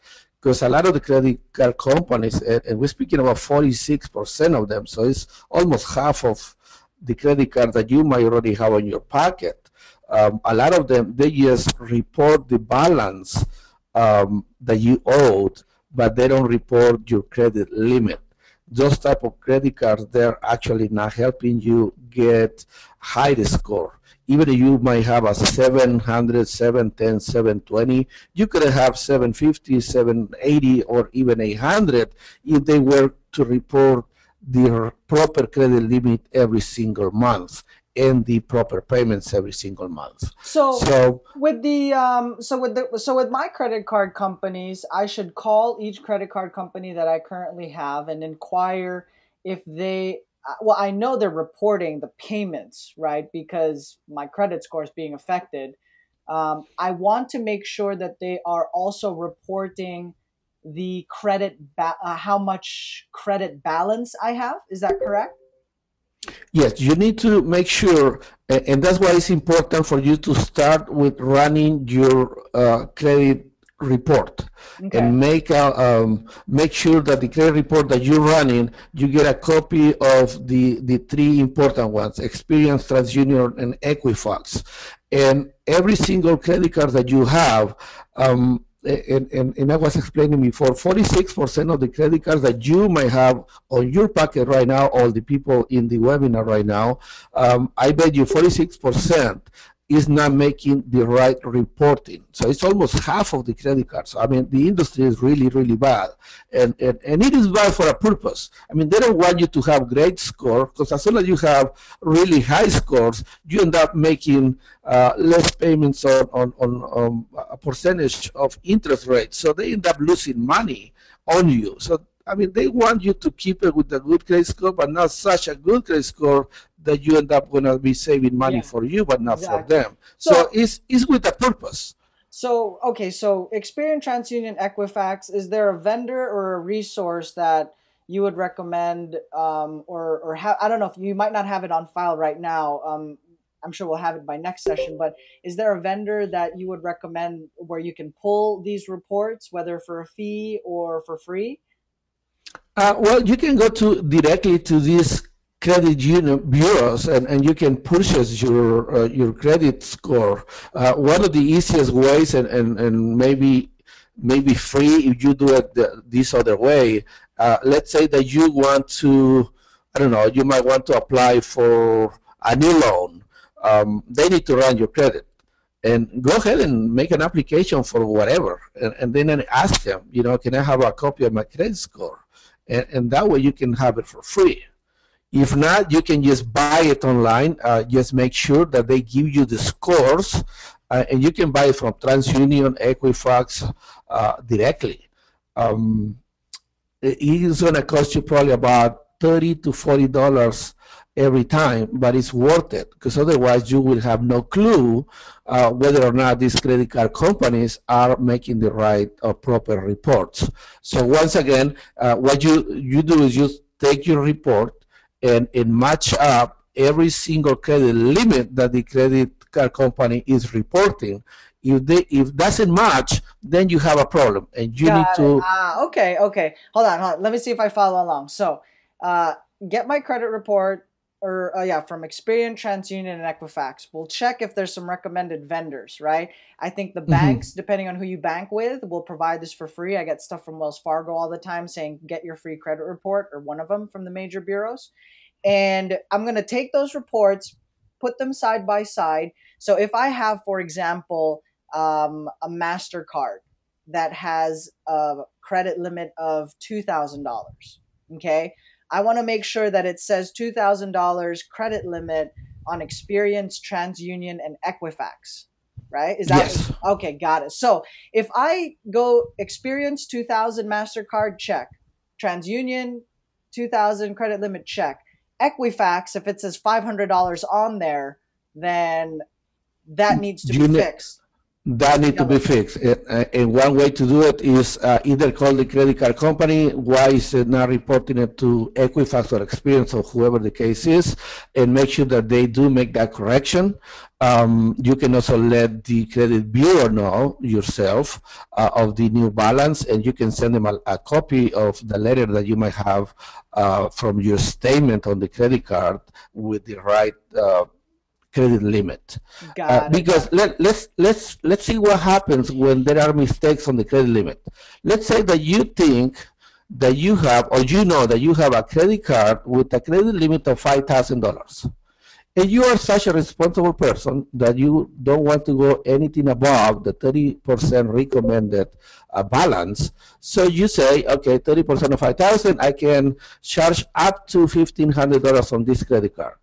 Because a lot of the credit card companies, and we're speaking about 46% of them, so it's almost half of the credit card that you might already have in your pocket. A lot of them, they just report the balance that you owed, but they don't report your credit limit. Those type of credit cards, they're actually not helping you get higher score. Even if you might have a 700, 710, 720, you could have 750, 780, or even 800 if they were to report the proper credit limit every single month and the proper payments every single month. So with my credit card companies, I should call each credit card company that I currently have and inquire if they, well, I know they're reporting the payments, right? Because my credit score is being affected. I want to make sure that they are also reporting the credit, how much credit balance I have. Is that correct? Yes, you need to make sure, and that's why it's important for you to start with running your credit report. Okay. And make sure that the credit report that you're running, you get a copy of the 3 important ones: Experience, TransUnion, and Equifax. And every single credit card that you have, and I was explaining before, 46% of the credit cards that you might have on your pocket right now, all the people in the webinar right now, I bet you 46% is not making the right reporting. So it's almost half of the credit cards. I mean, the industry is really, really bad. And it is bad for a purpose. I mean, they don't want you to have great score, because as soon as you have really high scores, you end up making less payments on a percentage of interest rate. So they end up losing money on you. So I mean, they want you to keep it with a good credit score, but not such a good credit score that you end up going to be saving money Yeah, for you, but not for exactly. them. So So it's with a purpose. So, okay, so Experian, TransUnion, Equifax, is there a vendor or a resource that you would recommend, I don't know if you might not have it on file right now. I'm sure we'll have it by next session, but is there a vendor that you would recommend where you can pull these reports, whether for a fee or for free? Well, you can go to directly to these credit union bureaus, and you can purchase your credit score. One of the easiest ways, and maybe free if you do it this other way. Let's say that you want to, I don't know, you might want to apply for a new loan. They need to run your credit, and go ahead and make an application for whatever, and then ask them, can I have a copy of my credit score? And that way you can have it for free. If not, you can just buy it online. Just make sure that they give you the scores, and you can buy it from TransUnion, Equifax directly. Um, it is going to cost you probably about $30 to $40 every time, but it's worth it, because otherwise you will have no clue whether or not these credit card companies are making the right or proper reports. So once again, what you do is you take your report and match up every single credit limit that the credit card company is reporting. If doesn't match, then you have a problem, and you need Got it. to. Okay, okay. Hold on. Let me see if I follow along. So, uh, get my credit report, or yeah, from Experian, TransUnion, and Equifax. We'll check if there's some recommended vendors, right? I think the Mhm. banks, depending on who you bank with, will provide this for free. I get stuff from Wells Fargo all the time saying get your free credit report, or one of them from the major bureaus. And I'm going to take those reports, put them side by side. So if I have, for example, a MasterCard that has a credit limit of $2,000, okay, I want to make sure that it says $2,000 credit limit on Experience, TransUnion, and Equifax, right? Is that Yes. okay? Got it. So if I go Experience 2000 MasterCard, check. TransUnion 2000 credit limit, check. Equifax, if it says $500 on there, then that needs to be You ne- fixed. That need to Yeah, be fixed. And one way to do it is either call the credit card company. Why is it not reporting it to Equifax or Experience or whoever the case is, and make sure that they do make that correction. You can also let the credit bureau know yourself of the new balance, and you can send them a copy of the letter that you might have from your statement on the credit card with the right credit limit. got it, got Because it. let's see what happens when there are mistakes on the credit limit. Let's say that you think that you have, or you know that you have a credit card with a credit limit of $5,000, and you are such a responsible person that you don't want to go anything above the 30% recommended balance. So you say, okay, 30% of 5,000, I can charge up to $1,500 on this credit card.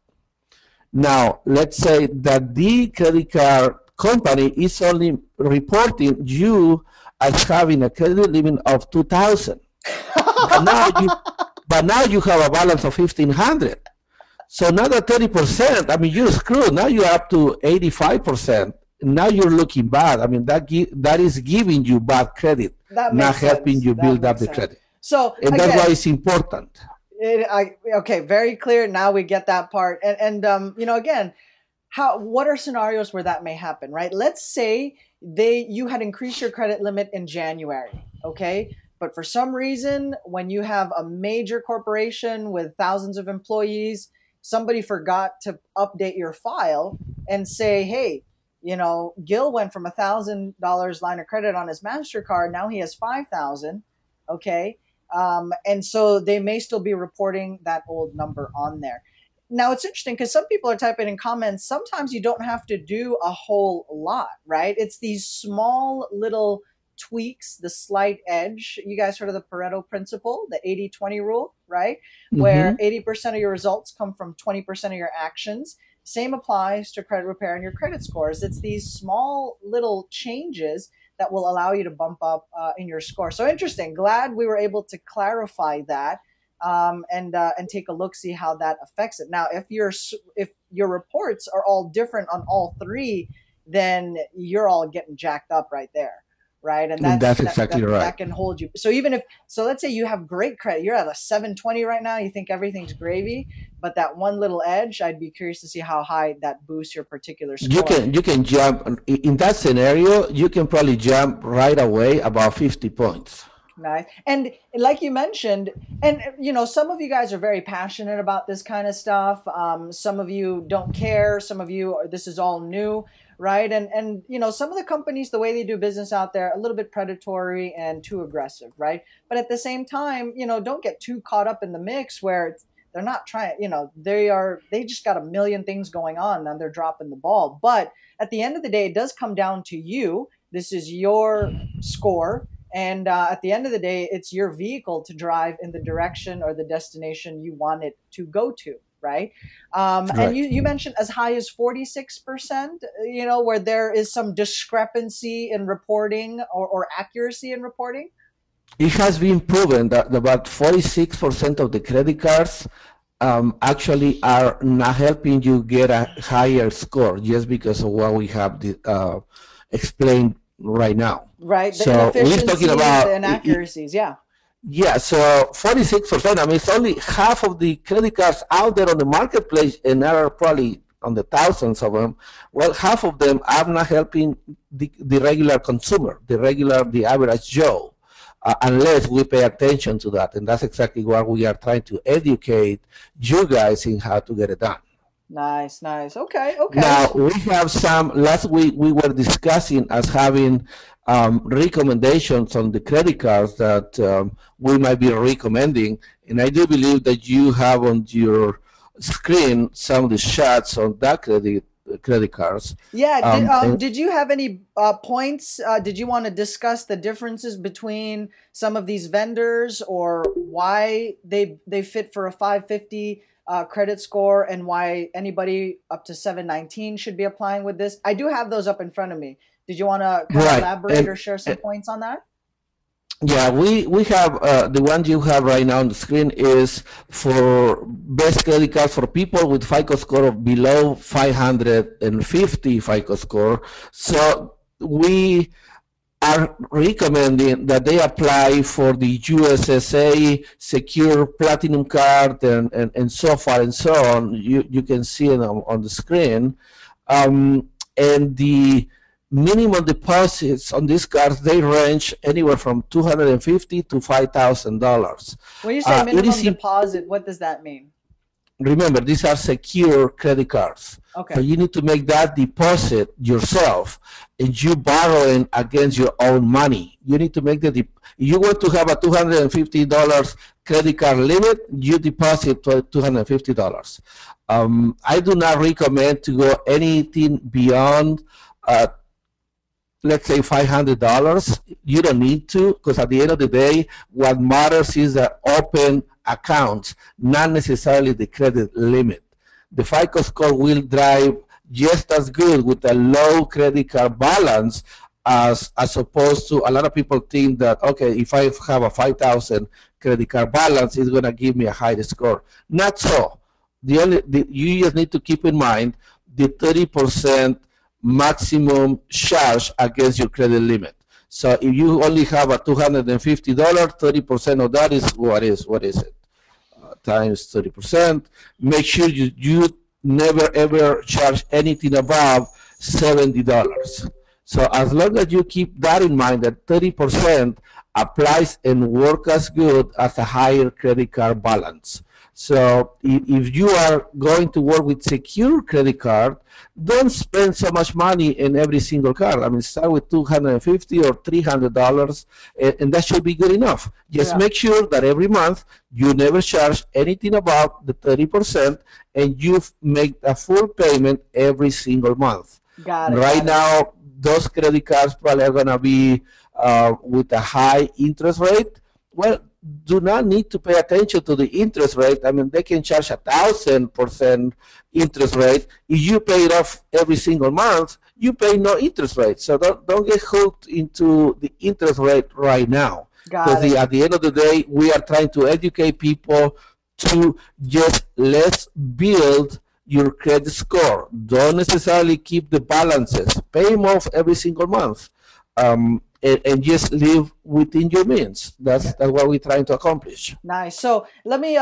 Now, let's say that the credit card company is only reporting you as having a credit limit of 2,000, but now you but now you have a balance of 1,500. So now the 30%, I mean, you're screwed. Now you're up to 85%. Now you're looking bad. I mean, that is giving you bad credit, That not makes helping sense. you That build up makes the sense. credit. So And that's why again, it's important. okay, very clear. Now we get that part. And again, what are scenarios where that may happen, right? Let's say you had increased your credit limit in January, okay? But for some reason, when you have a major corporation with thousands of employees, somebody forgot to update your file and say, hey, Gil went from $1,000 line of credit on his MasterCard. Now he has 5,000. Okay. And so they may still be reporting that old number on there. Now it's interesting because some people are typing in comments. Sometimes you don't have to do a whole lot, right? It's these small little tweaks, the slight edge. You guys heard of the Pareto principle, the 80-20 rule, right? Where Hmm. 80% of your results come from 20% of your actions. Same applies to credit repair and your credit scores. It's these small little changes that will allow you to bump up in your score. So interesting. Glad we were able to clarify that. And take a look, see how that affects it. Now, if your reports are all different on all three, then you're all getting jacked up right there, right? And That's exactly right. that can hold you. So even if let's say you have great credit, you're at a 720 right now, you think everything's gravy, but that one little edge, I'd be curious to see how high that boosts your particular score. You can jump in that scenario. You can probably jump right away about 50 points. Nice. And like you mentioned, and some of you guys are very passionate about this kind of stuff. Some of you don't care. Some of you, this is all new, right? And some of the companies, the way they do business out there, a little bit predatory and too aggressive, right? But at the same time, don't get too caught up in the mix where they're not trying, they just got a million things going on and they're dropping the ball. But at the end of the day, it does come down to you. This is your score. And at the end of the day, it's your vehicle to drive in the direction or the destination you want it to go to, right? Right. And you mentioned as high as 46%, where there is some discrepancy in reporting or accuracy in reporting. It has been proven that about 46% of the credit cards actually are not helping you get a higher score just because of what we have explained right now. Right, the so inefficiencies, we're talking about the inaccuracies, yeah. Yeah, so 46%, I mean, it's only half of the credit cards out there on the marketplace, and there are probably on the thousands of them. Well, half of them are not helping the regular consumer, the average Joe, unless we pay attention to that. And that's exactly what we are trying to educate you guys in how to get it done. Nice. Okay. Now, we have last week we were discussing as having recommendations on the credit cards that we might be recommending. And I do believe that you have on your screen some of the shots on that credit cards. Yeah. Did you have any points? Did you want to discuss the differences between some of these vendors or why they fit for a 550 credit score and why anybody up to 719 should be applying with this? I do have those up in front of me. Did you want to elaborate or share some points on that? Yeah, we have the one you have right now on the screen is for best credit card for people with FICO score of below 550 FICO score. So we are recommending that they apply for the USSA secure platinum card and so far and so on. You can see it on the screen. And the minimum deposits on these cards, they range anywhere from $250 to $5,000. When you say minimum deposit, what does that mean? Remember, these are secure credit cards. Okay. So you need to make that deposit yourself, and you borrowing against your own money. You need to make if you want to have a $250 credit card limit, you deposit $250. I do not recommend to go anything beyond let's say $500. You don't need to, because at the end of the day, what matters is that open accounts, not necessarily the credit limit. The FICO score will drive just as good with a low credit card balance as opposed to a lot of people think that, okay, if I have a 5,000 credit card balance, it's going to give me a higher score. Not so. You just need to keep in mind the 30% maximum charge against your credit limit. So if you only have a $250, 30% of that is what is it? Times 30%. Make sure you never ever charge anything above $70. So as long as you keep that in mind, that 30% applies and works as good as a higher credit card balance. So if you are going to work with secure credit card, don't spend so much money in every single card. I mean, start with $250 or $300, and that should be good enough. Just make sure that every month you never charge anything above the 30%, and you make a full payment every single month. Got it. Right now, those credit cards probably are going to be with a high interest rate. Well, do not need to pay attention to the interest rate. I mean, they can charge 1,000% interest rate. If you pay it off every single month, you pay no interest rate. So don't get hooked into the interest rate right now. Got Because it. at the end of the day, we are trying to educate people to just let's build your credit score. Don't necessarily keep the balances. Pay them off every single month. And just live within your means. That's what we're trying to accomplish. Nice. So let me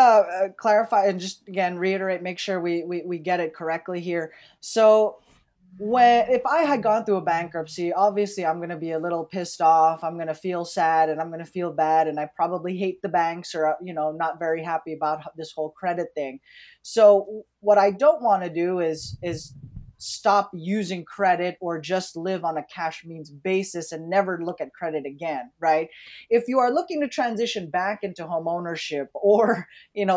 clarify and just again reiterate, make sure we get it correctly here. So when if I had gone through a bankruptcy, obviously I'm going to be a little pissed off. I'm going to feel sad and I'm going to feel bad, and I probably hate the banks, or not very happy about this whole credit thing. So what I don't want to do is stop using credit or just live on a cash means basis and never look at credit again, right? If you are looking to transition back into home ownership, or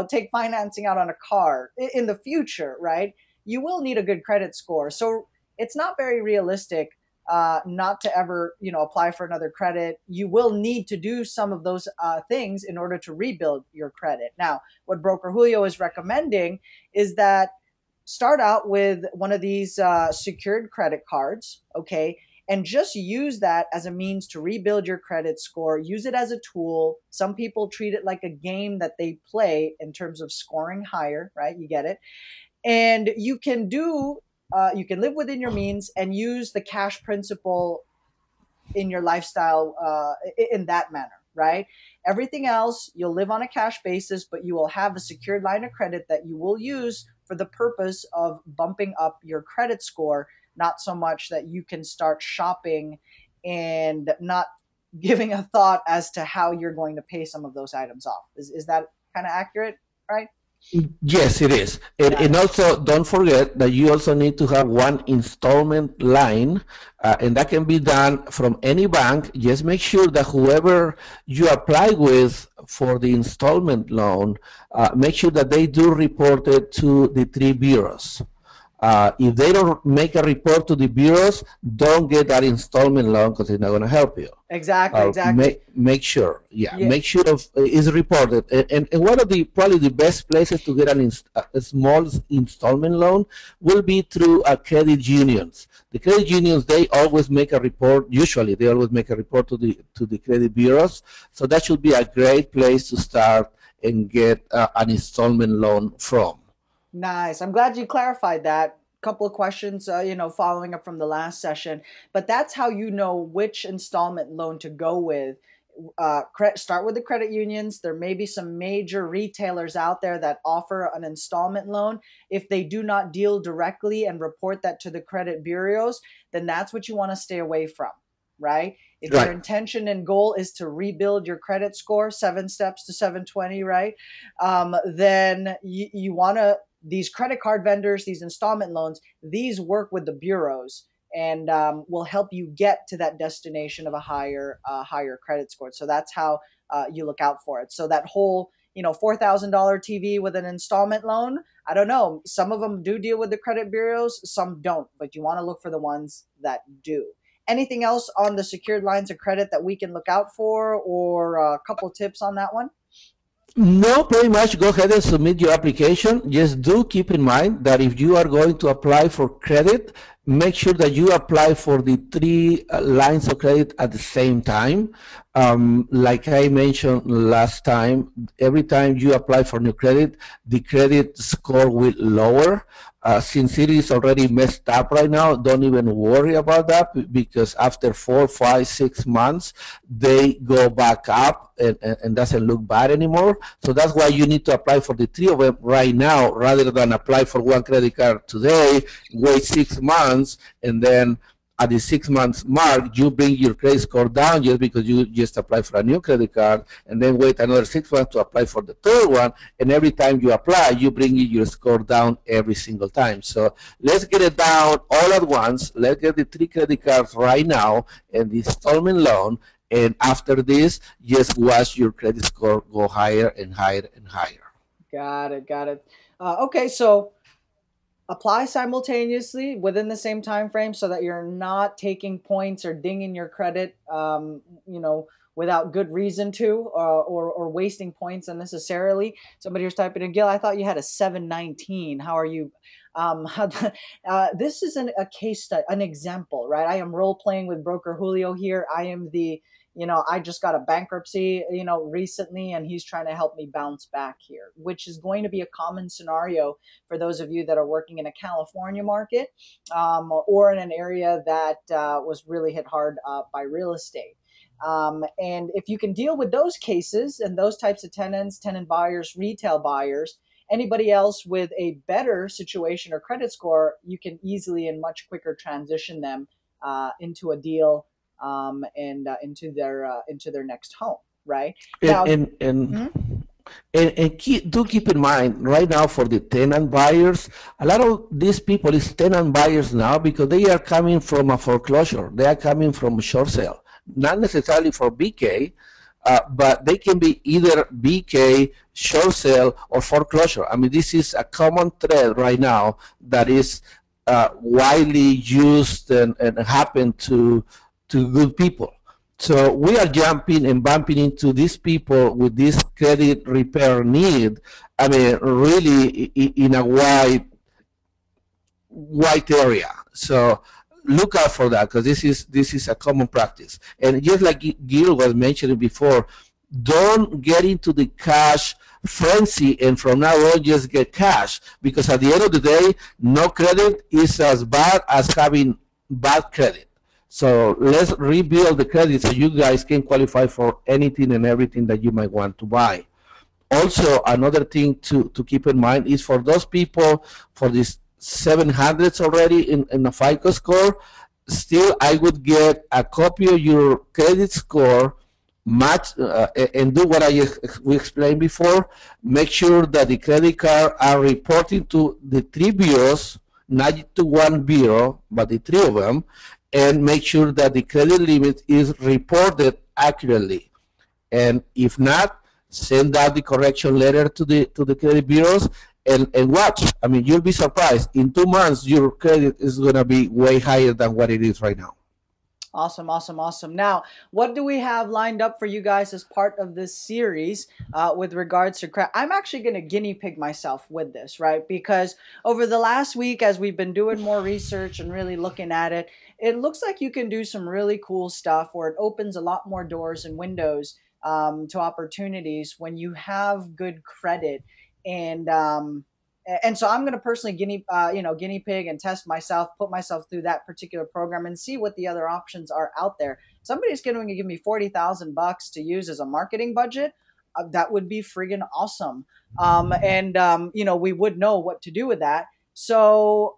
take financing out on a car in the future, right? You will need a good credit score. So it's not very realistic not to ever apply for another credit. You will need to do some of those things in order to rebuild your credit. Now, what broker Julio is recommending is that start out with one of these secured credit cards, okay, and just use that as a means to rebuild your credit score. Use it as a tool. Some people treat it like a game that they play in terms of scoring higher, right? You get it. And you can live within your means and use the cash principle in your lifestyle in that manner, right? Everything else, you'll live on a cash basis, but you will have a secured line of credit that you will use for the purpose of bumping up your credit score, not so much that you can start shopping and not giving a thought as to how you're going to pay some of those items off. Is that kind of accurate, right? Yes, it is. And also, don't forget that you also need to have one installment line, and that can be done from any bank. Just make sure that whoever you apply with for the installment loan, make sure that they do report it to the three bureaus. If they don't make a report to the bureaus, don't get that installment loan because it's not going to help you. Exactly. Make sure, Yeah. make sure is reported. And one of the probably the best places to get a small installment loan will be through credit unions. The credit unions, they always make a report. Usually, they always make a report to the credit bureaus. So that should be a great place to start and get an installment loan from. Nice. I'm glad you clarified that. Couple of questions, following up from the last session. But that's how you know which installment loan to go with. Start with the credit unions. There may be some major retailers out there that offer an installment loan. If they do not deal directly and report that to the credit bureaus, then that's what you want to stay away from, right? If your intention and goal is to rebuild your credit score, 7 steps to 720, right? Then you want to, these credit card vendors, these installment loans, these work with the bureaus and will help you get to that destination of a higher credit score. So that's how you look out for it. So that whole $4,000 TV with an installment loan, I don't know. Some of them do deal with the credit bureaus, some don't, but you want to look for the ones that do. Anything else on the secured lines of credit that we can look out for, or a couple tips on that one? No, pretty much go ahead and submit your application. Just do keep in mind that if you are going to apply for credit, make sure that you apply for the three lines of credit at the same time. Like I mentioned last time, every time you apply for new credit, the credit score will lower. Since it is already messed up right now, don't even worry about that, because after 4, 5, 6 months, they go back up and doesn't look bad anymore. So that's why you need to apply for the three of them right now, rather than apply for one credit card today, wait 6 months, and then at the 6 months mark, you bring your credit score down just because you just apply for a new credit card, and then wait another 6 months to apply for the third one. And every time you apply, you bring your score down every single time. So let's get it down all at once. Let's get the 3 credit cards right now and the installment loan. And after this, just watch your credit score go higher and higher and higher. Got it. Okay, so apply simultaneously within the same time frame so that you're not taking points or dinging your credit, without good reason to, or wasting points unnecessarily. Somebody was typing in, Gil, I thought you had a 719. How are you? This is a case study, an example, right? I am role playing with broker Julio here. I am the, I just got a bankruptcy, recently, and he's trying to help me bounce back here, which is going to be a common scenario for those of you that are working in a California market, or in an area that was really hit hard by real estate. And if you can deal with those cases and those types of tenants, tenant buyers, retail buyers, anybody else with a better situation or credit score, you can easily and much quicker transition them into a deal, and into their next home, right? Now, and do keep in mind, right now for the tenant buyers, a lot of these people is tenant buyers now because they are coming from a foreclosure. They are coming from a short sale, not necessarily for BK, but they can be either BK, short sale, or foreclosure. I mean, this is a common thread right now that is widely used and happen to good people. So we are jumping and bumping into these people with this credit repair need. I mean, really in a wide area. So look out for that, because this is a common practice. And just like Gil was mentioning before, don't get into the cash frenzy and from now on just get cash, because at the end of the day, no credit is as bad as having bad credit. So let's rebuild the credit so you guys can qualify for anything and everything that you might want to buy. Also, another thing to keep in mind is for those people, for these 700s already in a FICO score, still I would get a copy of your credit score, match, and do what we explained before. Make sure that the credit card are reporting to the 3 bureaus, not to 1 bureau, but the 3 of them, and make sure that the credit limit is reported accurately. And if not, send out the correction letter to the credit bureaus and watch. I mean, you'll be surprised. In 2 months, your credit is going to be way higher than what it is right now. Awesome, awesome, awesome. Now, what do we have lined up for you guys as part of this series with regards to credit? I'm actually going to guinea pig myself with this, right? Because over the last week, as we've been doing more research and really looking at it, it looks like you can do some really cool stuff where it opens a lot more doors and windows to opportunities when you have good credit. And so I'm going to personally guinea pig and test myself, put myself through that particular program and see what the other options are out there. Somebody's going to give me $40,000 to use as a marketing budget. That would be friggin' awesome. We would know what to do with that. So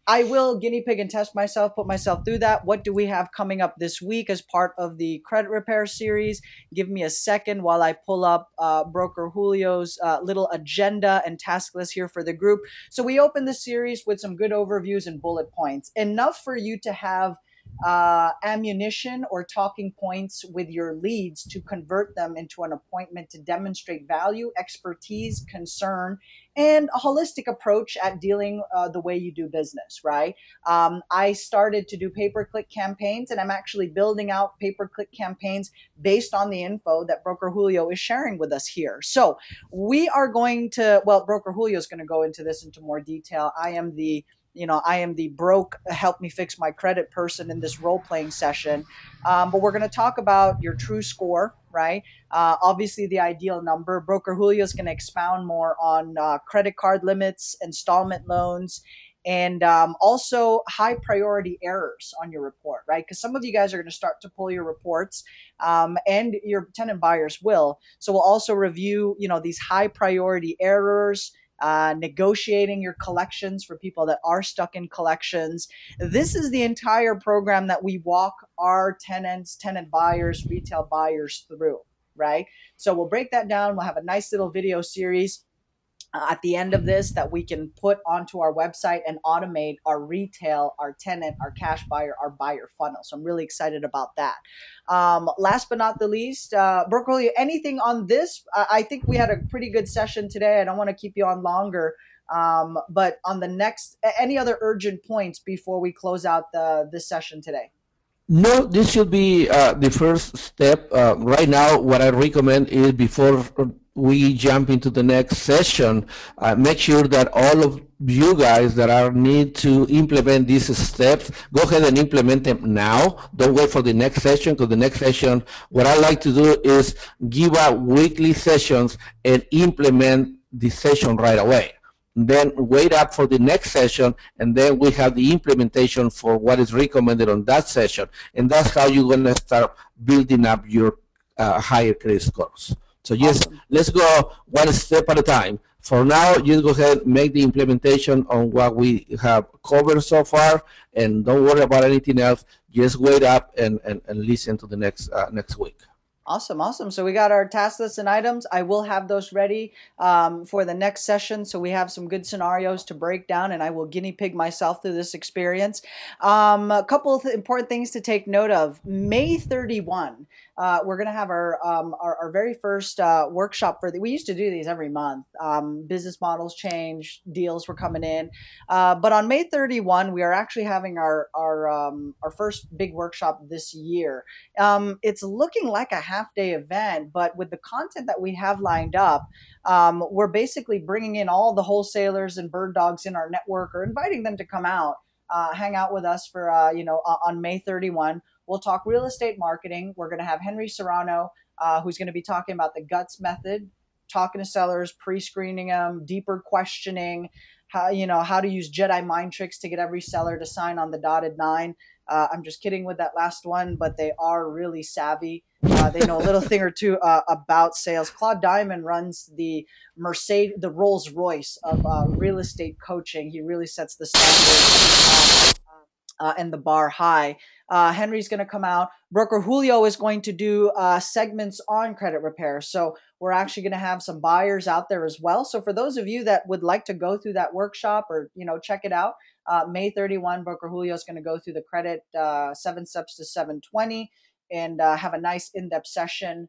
I will guinea pig and test myself, put myself through that. What do we have coming up this week as part of the credit repair series? Give me a second while I pull up Broker Julio's little agenda and task list here for the group. So we open the series with some good overviews and bullet points, enough for you to have ammunition or talking points with your leads to convert them into an appointment to demonstrate value, expertise, concern, and a holistic approach at dealing the way you do business, right? I started to do pay-per-click campaigns, and I'm actually building out pay-per-click campaigns based on the info that Broker Julio is sharing with us here. So we are going to, Broker Julio is going to go into this into more detail. I am the broke, help me fix my credit person in this role-playing session. But we're going to talk about your true score, right? Obviously, the ideal number. Broker Julio is going to expound more on credit card limits, installment loans, and also high priority errors on your report, right? Because some of you guys are going to start to pull your reports, and your tenant buyers will. So we'll also review, these high priority errors, negotiating your collections for people that are stuck in collections. This is the entire program that we walk our tenant buyers, retail buyers through, right? So we'll break that down. We'll have a nice little video series at the end of this that we can put onto our website and automate our retail, our tenant, our cash buyer, our buyer funnel. So I'm really excited about that. Last but not the least, Broccoli, anything on this? I think we had a pretty good session today. I don't want to keep you on longer. But on the next, any other urgent points before we close out this session today? No, this should be the first step. Right now, what I recommend is before we jump into the next session, make sure that all of you guys that are need to implement these steps, go ahead and implement them now. Don't wait for the next session, because the next session, what I like to do is give out weekly sessions and implement the session right away. Then wait up for the next session, and then we have the implementation for what is recommended on that session. And that's how you're going to start building up your higher credit scores. So yes, Awesome. let's go one step at a time. For now, you go ahead, make the implementation on what we have covered so far, and don't worry about anything else. Just wait up and listen to the next week. Awesome, awesome. So we got our task list and items. I will have those ready for the next session. So we have some good scenarios to break down, and I will guinea pig myself through this experience. A couple of important things to take note of. May 31, we're going to have our very first workshop for we used to do these every month. Business models change, deals were coming in. But on May 31, we are actually having our first big workshop this year. It's looking like a half-day event, but with the content that we have lined up, we're basically bringing in all the wholesalers and bird dogs in our network, or inviting them to come out, hang out with us for on May 31. We'll talk real estate marketing. We're going to have Henry Serrano, who's going to be talking about the guts method, talking to sellers, pre-screening them, deeper questioning, how to use Jedi mind tricks to get every seller to sign on the dotted line. I'm just kidding with that last one, but they are really savvy. They know a little thing or two about sales. Claude Diamond runs the Rolls Royce of real estate coaching. He really sets the standard and the bar high. Henry's going to come out. Broker Julio is going to do segments on credit repair. So we're actually going to have some buyers out there as well. So for those of you that would like to go through that workshop, or check it out, May 31, Broker Julio is going to go through the credit 7 steps to 720 and have a nice in-depth session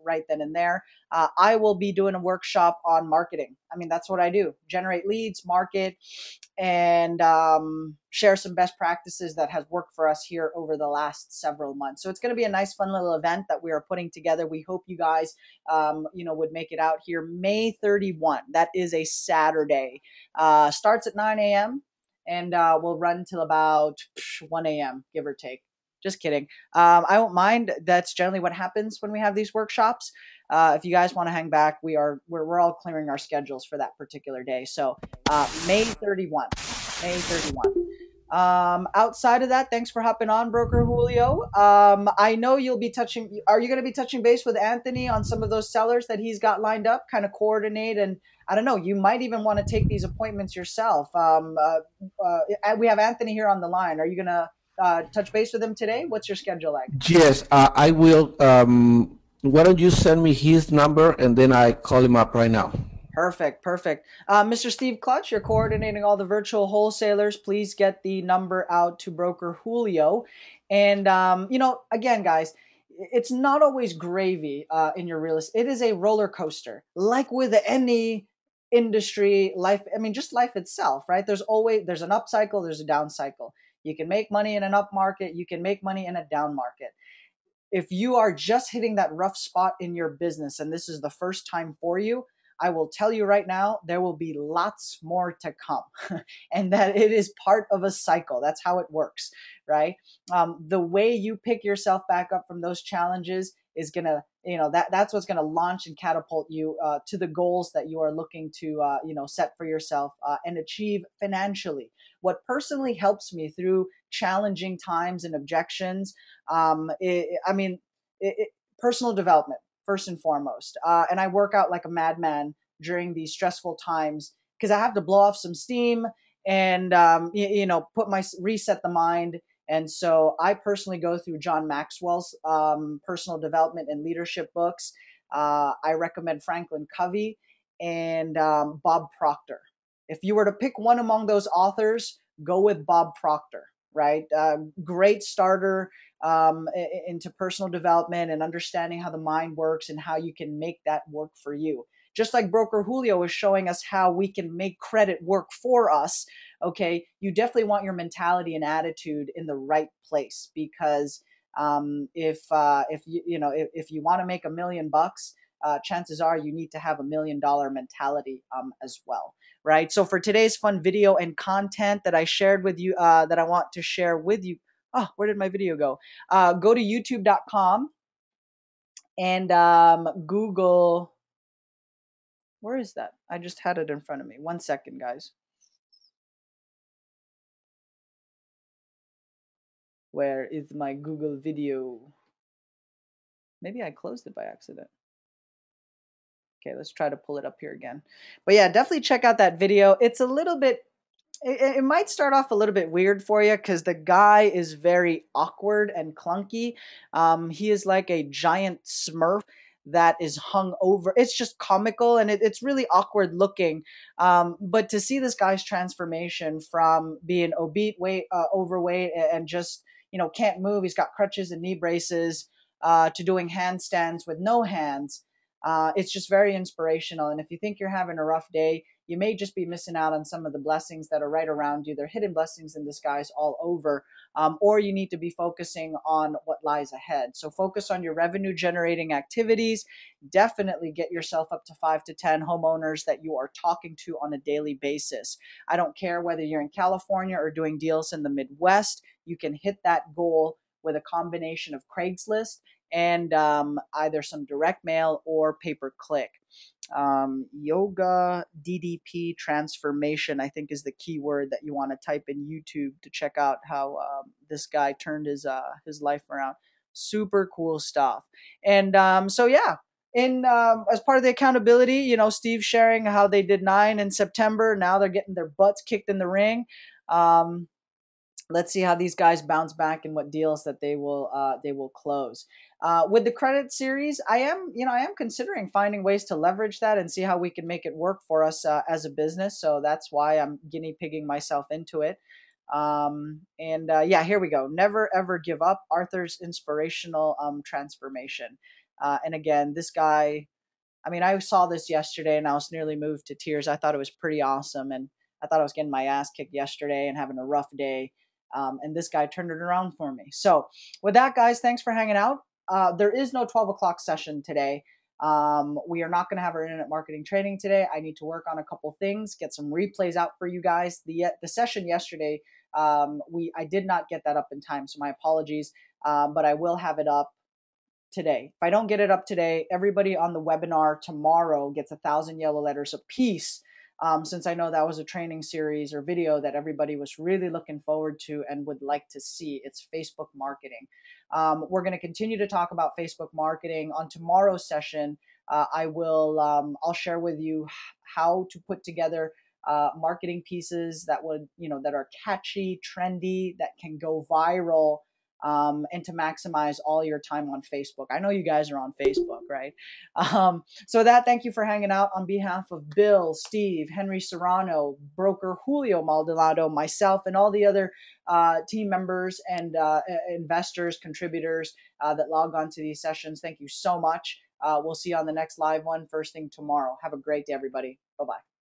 right then and there. I will be doing a workshop on marketing. I mean, that's what I do. Generate leads, market, and share some best practices that has worked for us here over the last several months. So it's going to be a nice, fun little event that we are putting together. We hope you guys, would make it out here. May 31. That is a Saturday. Starts at 9 a.m. and will run till about 1 a.m., give or take. Just kidding. I won't mind. That's generally what happens when we have these workshops. If you guys want to hang back, we're all clearing our schedules for that particular day. So May 31. May 31. Outside of that, thanks for hopping on, Broker Julio. I know you'll be touching. Are you going to be touching base with Anthony on some of those sellers that he's got lined up? Kind of coordinate, and I don't know. You might even want to take these appointments yourself. We have Anthony here on the line. Are you going to touch base with him today? What's your schedule like? Yes, I will. Why don't you send me his number, and then I call him up right now. Perfect, perfect. Mr. Steve Clutch, you're coordinating all the virtual wholesalers. Please get the number out to Broker Julio. And, again, guys, it's not always gravy in your real estate. It is a roller coaster, like with any industry, life. I mean, just life itself, right? There's an up cycle, there's a down cycle. You can make money in an up market. You can make money in a down market. If you are just hitting that rough spot in your business and this is the first time for you, I will tell you right now, there will be lots more to come and that it is part of a cycle. That's how it works, right? The way you pick yourself back up from those challenges is going to, that's what's going to launch and catapult you to the goals that you are looking to, set for yourself and achieve financially. What personally helps me through challenging times and objections, personal development first and foremost. And I work out like a madman during these stressful times because I have to blow off some steam and reset the mind. And so I personally go through John Maxwell's personal development and leadership books. I recommend Franklin Covey and Bob Proctor. If you were to pick one among those authors, go with Bob Proctor, right? Great starter into personal development and understanding how the mind works and how you can make that work for you. Just like Broker Julio is showing us how we can make credit work for us. Okay, you definitely want your mentality and attitude in the right place because if you want to make $1 million, chances are you need to have $1 million mentality as well, right? So for today's fun video and content that I shared with you, that I want to share with you, oh, where did my video go? Go to youtube.com and Google, where is that? I just had it in front of me. 1 second, guys. Where is my Google video? Maybe I closed it by accident. Okay, let's try to pull it up here again. But yeah, definitely check out that video. It's a little bit, it might start off a little bit weird for you because the guy is very awkward and clunky. He is like a giant smurf that is hung over. It's just comical and it's really awkward looking. But to see this guy's transformation from being overweight and just, can't move, he's got crutches and knee braces, to doing handstands with no hands. It's just very inspirational. And if you think you're having a rough day, you may just be missing out on some of the blessings that are right around you. They're hidden blessings in disguise all over. Or you need to be focusing on what lies ahead. So focus on your revenue generating activities. Definitely get yourself up to 5 to 10 homeowners that you are talking to on a daily basis. I don't care whether you're in California or doing deals in the Midwest, you can hit that goal with a combination of Craigslist and either some direct mail or pay-per-click. Yoga DDP transformation, I think, is the keyword that you want to type in YouTube to check out how this guy turned his life around. Super cool stuff. And so yeah, in as part of the accountability, Steve sharing how they did 9 in September. Now they're getting their butts kicked in the ring. Let's see how these guys bounce back and what deals that they will close. With the credit series, I am considering finding ways to leverage that and see how we can make it work for us as a business. So that's why I'm guinea pigging myself into it. Yeah, here we go. Never ever give up. Arthur's inspirational transformation. And again, this guy, I mean, I saw this yesterday and I was nearly moved to tears. I thought it was pretty awesome. And I thought I was getting my ass kicked yesterday and having a rough day. And this guy turned it around for me. So with that, guys, thanks for hanging out. There is no 12 o'clock session today. We are not going to have our internet marketing training today. I need to work on a couple things, get some replays out for you guys. The session yesterday, I did not get that up in time, so my apologies. But I will have it up today. If I don't get it up today, everybody on the webinar tomorrow gets 1,000 yellow letters apiece. Since I know that was a training series or video that everybody was really looking forward to and would like to see. It's Facebook marketing. We're going to continue to talk about Facebook marketing. On tomorrow's session, I'll share with you how to put together marketing pieces that that are catchy, trendy, that can go viral, and to maximize all your time on Facebook. I know you guys are on Facebook, right? So thank you for hanging out. On behalf of Bill, Steve, Henry Serrano, broker Julio Maldonado, myself, and all the other team members and investors, contributors that log on to these sessions, thank you so much. We'll see you on the next live one first thing tomorrow. Have a great day, everybody. Bye-bye.